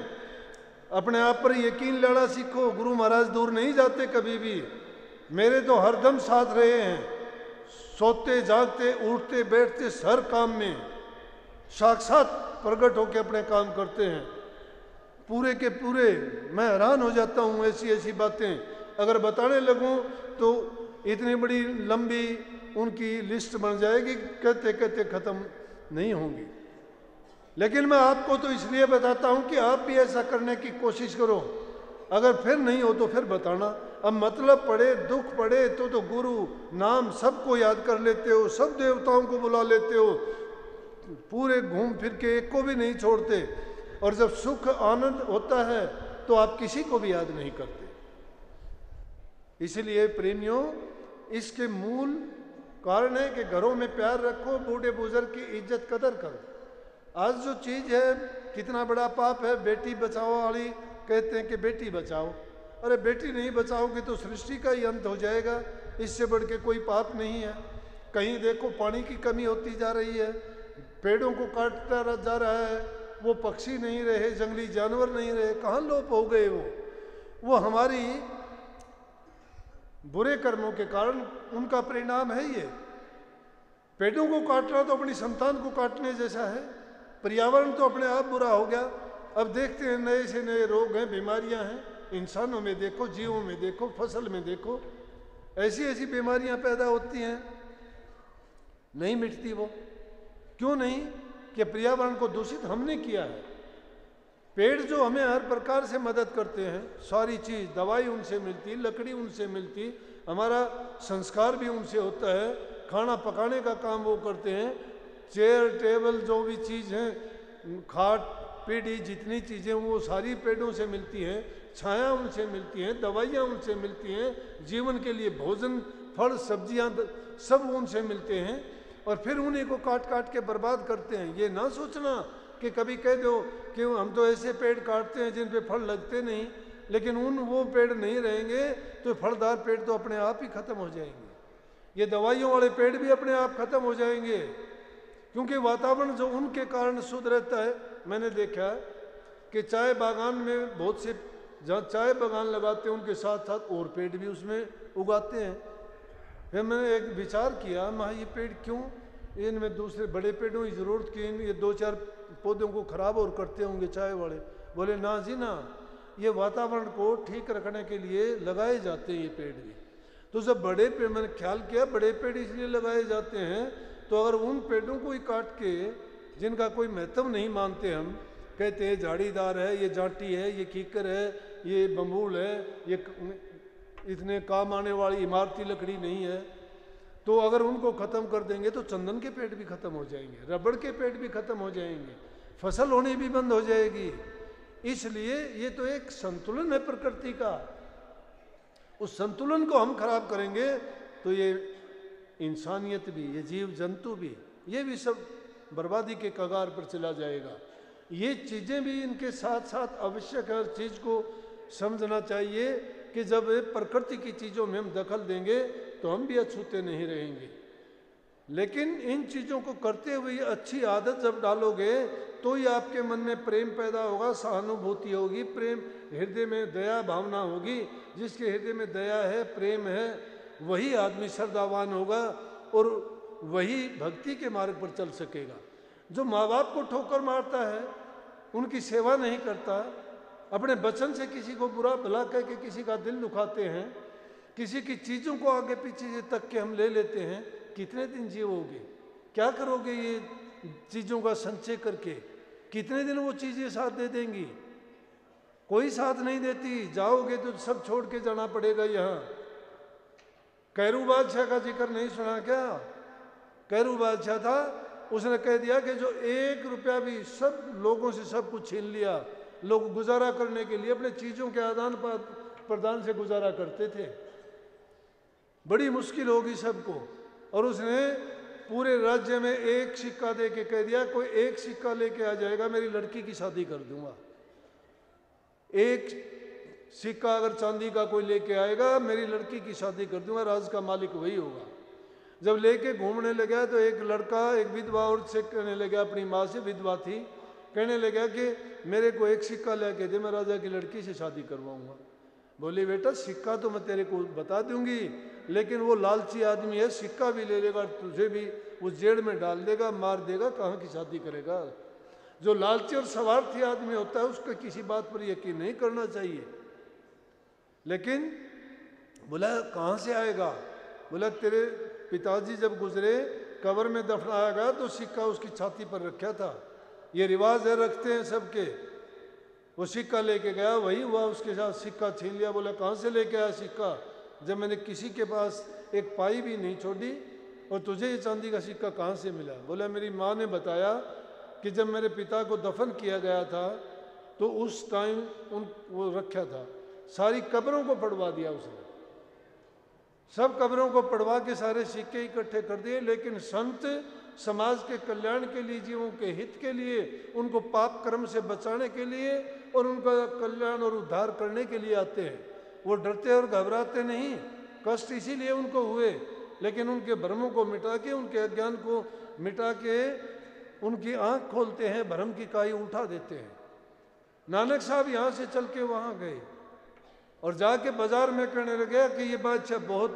अपने आप पर यकीन लाना सीखो, गुरु महाराज दूर नहीं जाते कभी भी। मेरे तो हरदम साथ रहे हैं, सोते जागते उठते बैठते हर काम में साक्षात प्रकट होकर अपने काम करते हैं, पूरे के पूरे। मैं हैरान हो जाता हूँ, ऐसी ऐसी बातें अगर बताने लगूं तो इतनी बड़ी लंबी उनकी लिस्ट बन जाएगी, कहते कहते ख़त्म नहीं होंगी। लेकिन मैं आपको तो इसलिए बताता हूं कि आप भी ऐसा करने की कोशिश करो। अगर फिर नहीं हो तो फिर बताना। अब मतलब पड़े, दुख पड़े तो गुरु नाम सबको याद कर लेते हो, सब देवताओं को बुला लेते हो, पूरे घूम फिर के एक को भी नहीं छोड़ते। और जब सुख आनंद होता है तो आप किसी को भी याद नहीं करते। इसलिए प्रेमियों, इसके मूल कारण है कि घरों में प्यार रखो, बूढ़े बुजुर्ग की इज्जत कदर करो। आज जो चीज़ है, कितना बड़ा पाप है, बेटी बचाओ वाली कहते हैं कि बेटी बचाओ। अरे बेटी नहीं बचाओगे तो सृष्टि का ही अंत हो जाएगा, इससे बढ़ के कोई पाप नहीं है। कहीं देखो पानी की कमी होती जा रही है, पेड़ों को काटता जा रहा है, वो पक्षी नहीं रहे, जंगली जानवर नहीं रहे, कहाँ लोप हो गए वो हमारी बुरे कर्मों के कारण उनका परिणाम है। ये पेड़ों को काटना तो अपनी संतान को काटने जैसा है। पर्यावरण तो अपने आप बुरा हो गया। अब देखते हैं नए से नए रोग हैं, बीमारियां हैं, इंसानों में देखो, जीवों में देखो, फसल में देखो, ऐसी ऐसी बीमारियां पैदा होती हैं, नहीं मिटती वो। क्यों नहीं? कि पर्यावरण को दूषित हमने किया है। पेड़ जो हमें हर प्रकार से मदद करते हैं, सारी चीज़, दवाई उनसे मिलती, लकड़ी उनसे मिलती, हमारा संस्कार भी उनसे होता है, खाना पकाने का काम वो करते हैं, चेयर टेबल जो भी चीज़ हैं, खाट पीढ़ी, जितनी चीज़ें वो सारी पेड़ों से मिलती हैं, छाया उनसे मिलती हैं, दवाइयाँ उनसे मिलती हैं, जीवन के लिए भोजन, फल, सब्जियाँ सब उनसे मिलते हैं। और फिर उन्हीं को काट काट के बर्बाद करते हैं। ये ना सोचना कि कभी कह दो कि हम तो ऐसे पेड़ काटते हैं जिन पे फल लगते नहीं, लेकिन वो पेड़ नहीं रहेंगे तो फलदार पेड़ तो अपने आप ही खत्म हो जाएंगे। ये दवाइयों वाले पेड़ भी अपने आप खत्म हो जाएंगे, क्योंकि वातावरण जो उनके कारण शुद्ध रहता है। मैंने देखा कि चाय बागान में बहुत से जहाँ चाय बागान लगाते हैं उनके साथ साथ और पेड़ भी उसमें उगाते हैं। फिर मैंने एक विचार किया, मैं ये पेड़ क्यों, इनमें दूसरे बड़े पेड़ों की ज़रूरत की, ये दो चार पौधों को खराब और करते होंगे चाय वाले। बोले ना जी ना, ये वातावरण को ठीक रखने के लिए लगाए जाते हैं ये पेड़ भी। तो जब बड़े पेड़, मैंने ख्याल किया बड़े पेड़ इसलिए लगाए जाते हैं, तो अगर उन पेड़ों को ही काट के, जिनका कोई महत्व नहीं मानते हम, कहते हैं झाड़ीदार है, ये जाटी है, ये कीकर है, ये बम्बूल है, ये इतने काम आने वाली इमारती लकड़ी नहीं है। तो अगर उनको ख़त्म कर देंगे तो चंदन के पेड़ भी ख़त्म हो जाएंगे, रबड़ के पेड़ भी ख़त्म हो जाएंगे, फसल होनी भी बंद हो जाएगी। इसलिए ये तो एक संतुलन है प्रकृति का, उस संतुलन को हम खराब करेंगे तो ये इंसानियत भी, ये जीव जंतु भी, ये भी सब बर्बादी के कगार पर चला जाएगा। ये चीज़ें भी इनके साथ साथ आवश्यक है। हर चीज़ को समझना चाहिए कि जब प्रकृति की चीज़ों में हम दखल देंगे तो हम भी अछूते नहीं रहेंगे। लेकिन इन चीज़ों को करते हुए अच्छी आदत जब डालोगे तो ही आपके मन में प्रेम पैदा होगा, सहानुभूति होगी, प्रेम हृदय में दया भावना होगी। जिसके हृदय में दया है, प्रेम है, वही आदमी श्रद्धावान होगा और वही भक्ति के मार्ग पर चल सकेगा। जो माँ बाप को ठोकर मारता है, उनकी सेवा नहीं करता, अपने वचन से किसी को बुरा भला कह के किसी का दिल दुखाते हैं, किसी की चीज़ों को आगे पीछे से तक के हम ले लेते हैं, कितने दिन जीवोगे? क्या करोगे ये चीज़ों का संचय करके? कितने दिन वो चीज़ें साथ दे देंगी? कोई साथ नहीं देती। जाओगे तो सब छोड़ के जाना पड़ेगा। यहाँ कैरू बादशाह का जिक्र नहीं सुना क्या? कैरू बादशाह था, उसने कह दिया कि जो 1 रुपया भी सब लोगों से सब कुछ छीन लिया। लोग गुजारा करने के लिए अपने चीज़ों के आदान प्रदान से गुजारा करते थे, बड़ी मुश्किल होगी सबको। और उसने पूरे राज्य में 1 सिक्का दे के कह दिया, कोई 1 सिक्का लेके आ जाएगा मेरी लड़की की शादी कर दूंगा। 1 सिक्का अगर चांदी का कोई लेके आएगा, मेरी लड़की की शादी कर दूंगा, राज का मालिक वही होगा। जब लेके घूमने लगा तो एक लड़का एक विधवा औरत से कहने लगा, अपनी माँ से, विधवा थी, कहने लगा कि मेरे को 1 सिक्का लेके दे, मैं राजा की लड़की से शादी करवाऊंगा। बोली बेटा सिक्का तो मैं तेरे को बता दूंगी, लेकिन वो लालची आदमी है, सिक्का भी ले लेगा, तुझे भी उस जेड़ में डाल देगा, मार देगा, कहाँ की शादी करेगा? जो लालची और स्वार्थी आदमी होता है उसको किसी बात पर यकीन नहीं करना चाहिए। लेकिन बोला कहाँ से आएगा? बोला तेरे पिताजी जब गुजरे, कब्र में दफनाया गया तो सिक्का उसकी छाती पर रखा था। ये रिवाज है, रखते हैं सबके। वो सिक्का लेके गया, वही हुआ उसके साथ, सिक्का छीन लिया। बोला कहाँ से लेके आया सिक्का? जब मैंने किसी के पास एक पाई भी नहीं छोड़ी, और तुझे ये चांदी का सिक्का कहाँ से मिला? बोला मेरी माँ ने बताया कि जब मेरे पिता को दफन किया गया था तो उस टाइम वो रखा था। सारी कब्रों को पड़वा दिया उसने, सब कब्रों को पड़वा के सारे सिक्के इकट्ठे कर दिए। लेकिन संत समाज के कल्याण के लिए, जीवों के हित के लिए, उनको पाप कर्म से बचाने के लिए और उनका कल्याण और उद्धार करने के लिए आते हैं। वो डरते और घबराते नहीं। कष्ट इसीलिए उनको हुए, लेकिन उनके भ्रमों को मिटा के, उनके अज्ञान को मिटा के उनकी आंख खोलते हैं, भ्रम की काई उठा देते हैं। नानक साहब यहाँ से चल के वहाँ गए और जाके बाजार में कहने लगे कि ये बादशाह बहुत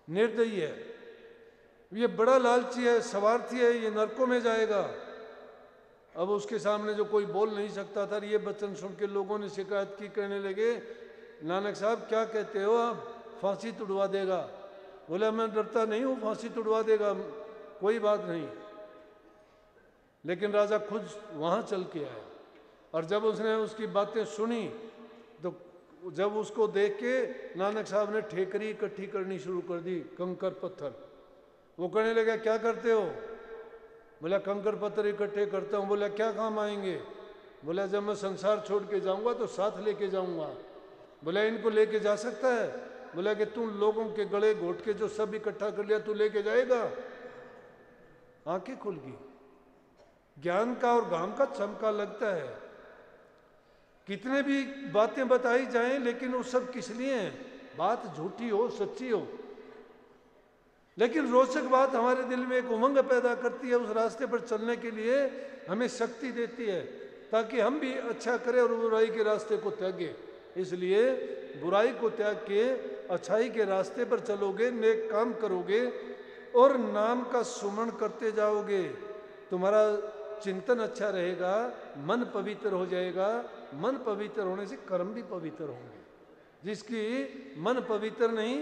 निर्दयी है, ये बड़ा लालची है, स्वार्थी है, ये नरकों में जाएगा। अब उसके सामने जो कोई बोल नहीं सकता था, ये वचन सुन के लोगों ने शिकायत की, कहने लगे नानक साहब क्या कहते हो आप, फांसी तुड़वा देगा। बोला मैं डरता नहीं हूँ, फांसी तुड़वा देगा, कोई बात नहीं। लेकिन राजा खुद वहाँ चल के आया और जब उसने उसकी बातें सुनी तो जब उसको देख के नानक साहब ने ठेकरी इकट्ठी करनी शुरू कर दी, कंकर पत्थर। वो कहने लगा क्या करते हो? बोला कंकर पत्थर इकट्ठे करता हूँ। बोला क्या काम आएंगे? बोला जब मैं संसार छोड़ के जाऊँगा तो साथ लेके जाऊँगा। बोला इनको लेके जा सकता है? बोला कि तुम लोगों के गले घोट के जो सब इकट्ठा कर लिया तू लेके जाएगा? आंखें खुल गई। ज्ञान का और घाम का चमका लगता है। कितने भी बातें बताई जाएं, लेकिन वो सब किस लिए हैं? बात झूठी हो सच्ची हो, लेकिन रोचक बात हमारे दिल में एक उमंग पैदा करती है, उस रास्ते पर चलने के लिए हमें शक्ति देती है, ताकि हम भी अच्छा करें और बुराई के रास्ते को त्यागें। इसलिए बुराई को त्याग के अच्छाई के रास्ते पर चलोगे, नेक काम करोगे और नाम का सुमरण करते जाओगे, तुम्हारा चिंतन अच्छा रहेगा, मन पवित्र हो जाएगा। मन पवित्र होने से कर्म भी पवित्र होंगे। जिसकी मन पवित्र नहीं,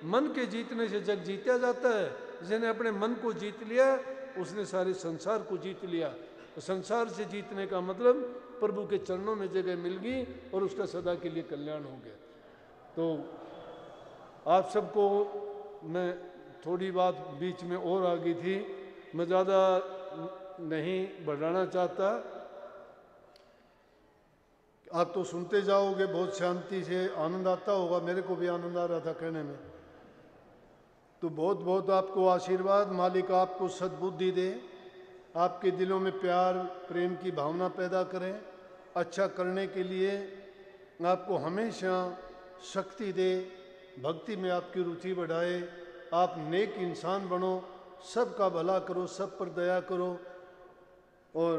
मन के जीतने से जग जीता जाता है। जिसने अपने मन को जीत लिया उसने सारे संसार को जीत लिया। तो संसार से जीतने का मतलब प्रभु के चरणों में जगह मिल गई और उसका सदा के लिए कल्याण हो गया। तो आप सबको मैं थोड़ी बात बीच में और आ गई थी, मैं ज़्यादा नहीं बढ़ाना चाहता। आप तो सुनते जाओगे, बहुत शांति से आनंद आता होगा, मेरे को भी आनंद आ रहा था कहने में। तो बहुत बहुत आपको आशीर्वाद, मालिक आपको सद्बुद्धि दे, आपके दिलों में प्यार प्रेम की भावना पैदा करें, अच्छा करने के लिए आपको हमेशा शक्ति दे, भक्ति में आपकी रुचि बढ़ाए, आप नेक इंसान बनो, सबका भला करो, सब पर दया करो और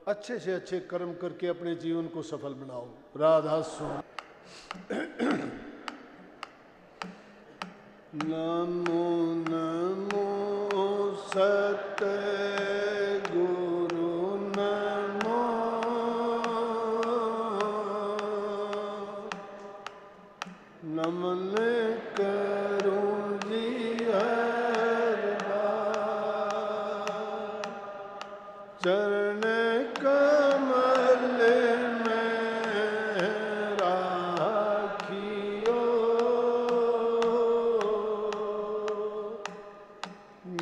अच्छे से अच्छे कर्म करके अपने जीवन को सफल बनाओ। राधा स्वामी। नमो नमो सत गुरु नमो, नमन करूं जी हर बार, चरण कमल में राखियो,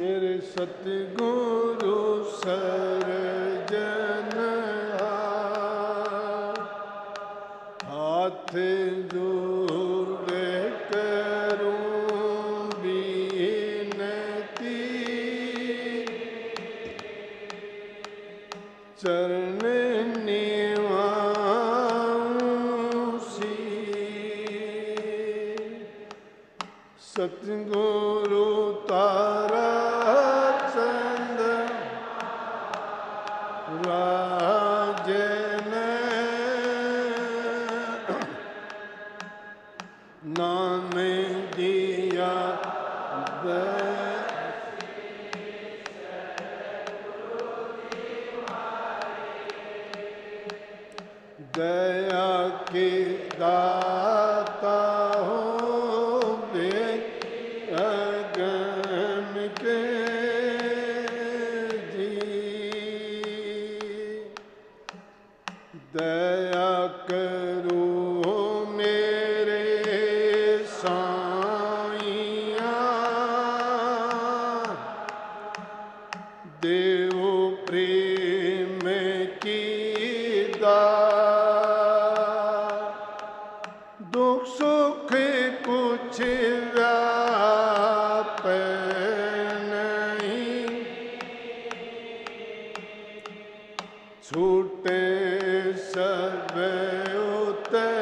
मेरे सतगुरु सरजन हाथ जोड़े करूं बिनती, चरण निवासी, सतगुरु तारा चंद राजन, नाम दिया दया के दाता हो, अगम के जी, दया करो मेरे साईया, देव प्रेम की दुख सुख कुछ व्याप नहीं, छूटे सब उत्पात,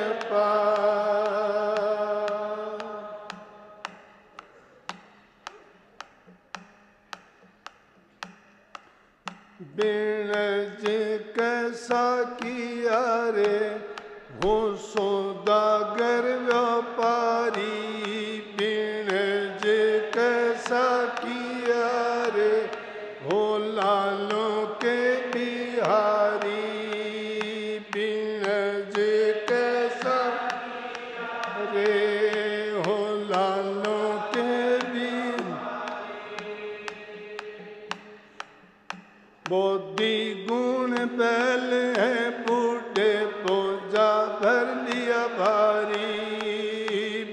बिनज कैसा किया रे हो सौदागर व्यापारी, बिनज कैसा किया रे हो लालों के बिहारी, बिनज कैसा रे हो लालों के बिहारी, बुद्धि गुण बैल है बूढ़े बोझा भर लिया भारी,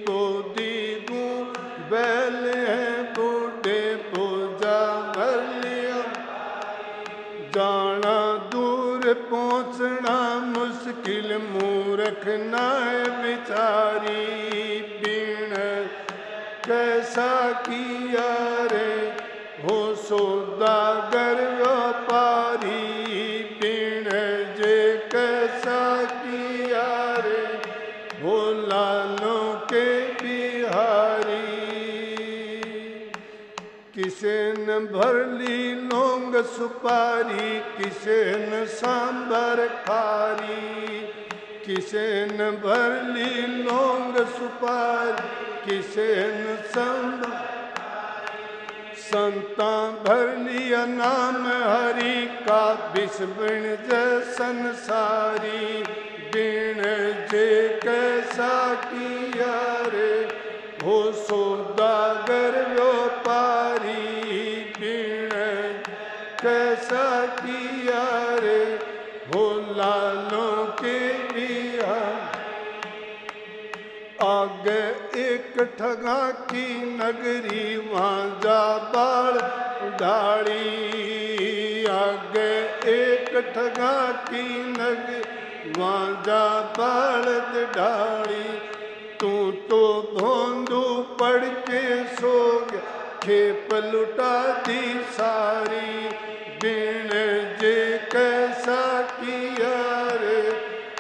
बुद्धि गुण बैल है बूढ़े बोझा भर लिया, जाना दूर पहुँचना मुश्किल मूर्ख नाय बिचारी, बिन कैसा किया रे हो सौदागर व्यापारी, बिन जे कैसा किया रे हो लालों के बिहारी, किसे न भर ली लौंग सुपारी, किसे न सांबर खारी, किसे न भर ली लौंग सुपारी, किसे न सांबर, संता भर लिया नाम हरि का, विष बिन जय संसारी, बिन जे कैसा किया रे हो सौदागर व्यापारी, बिन कैसा किया रे हो लालों के बिहार, आगे एक ठगा की नगरी वहाँ जा बाल डाली। आगे एक ठगा की नगरी वहाँ जा बलद डाली। तू तो भोंदू पड़ के सो गया, खेप लुटा दी सारी। बिन जे कैसा किया रे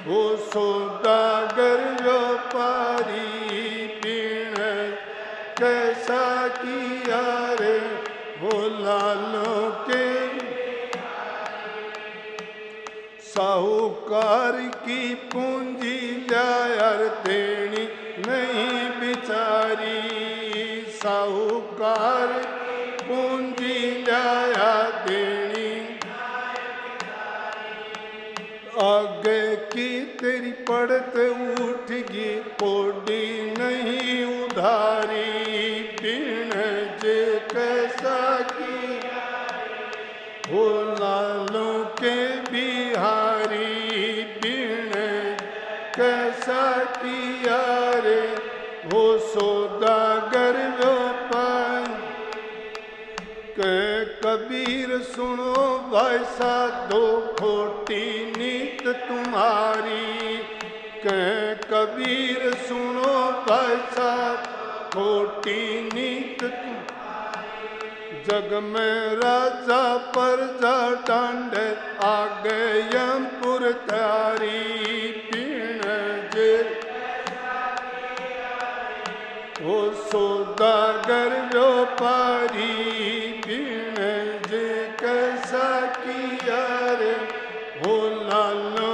वो सौदागर व्यापारी। बिन कैसा किया रे वो लालों के साहूकार की पूंजी लायर देनी नहीं बिचारी। साहूकार पूंजी लाया देनी आगे की तेरी पड़त उठगी कोडी नहीं उधारी। बिन जे कैसा की हो लालों के बिहारी। बिन कैसा किया रे हो सौदागर व्यापार। कबीर सुनो भाई साधो खोटी नीत तुम्हारी। कबीर सुनो भाई साध खोटी नीत तुम्हारी। जग में राजा प्रजा डांड आ गए यमपुर तारी। बिन जे हो सौदागर व्यापारी। बिन जे कैसा किया रे हो लालो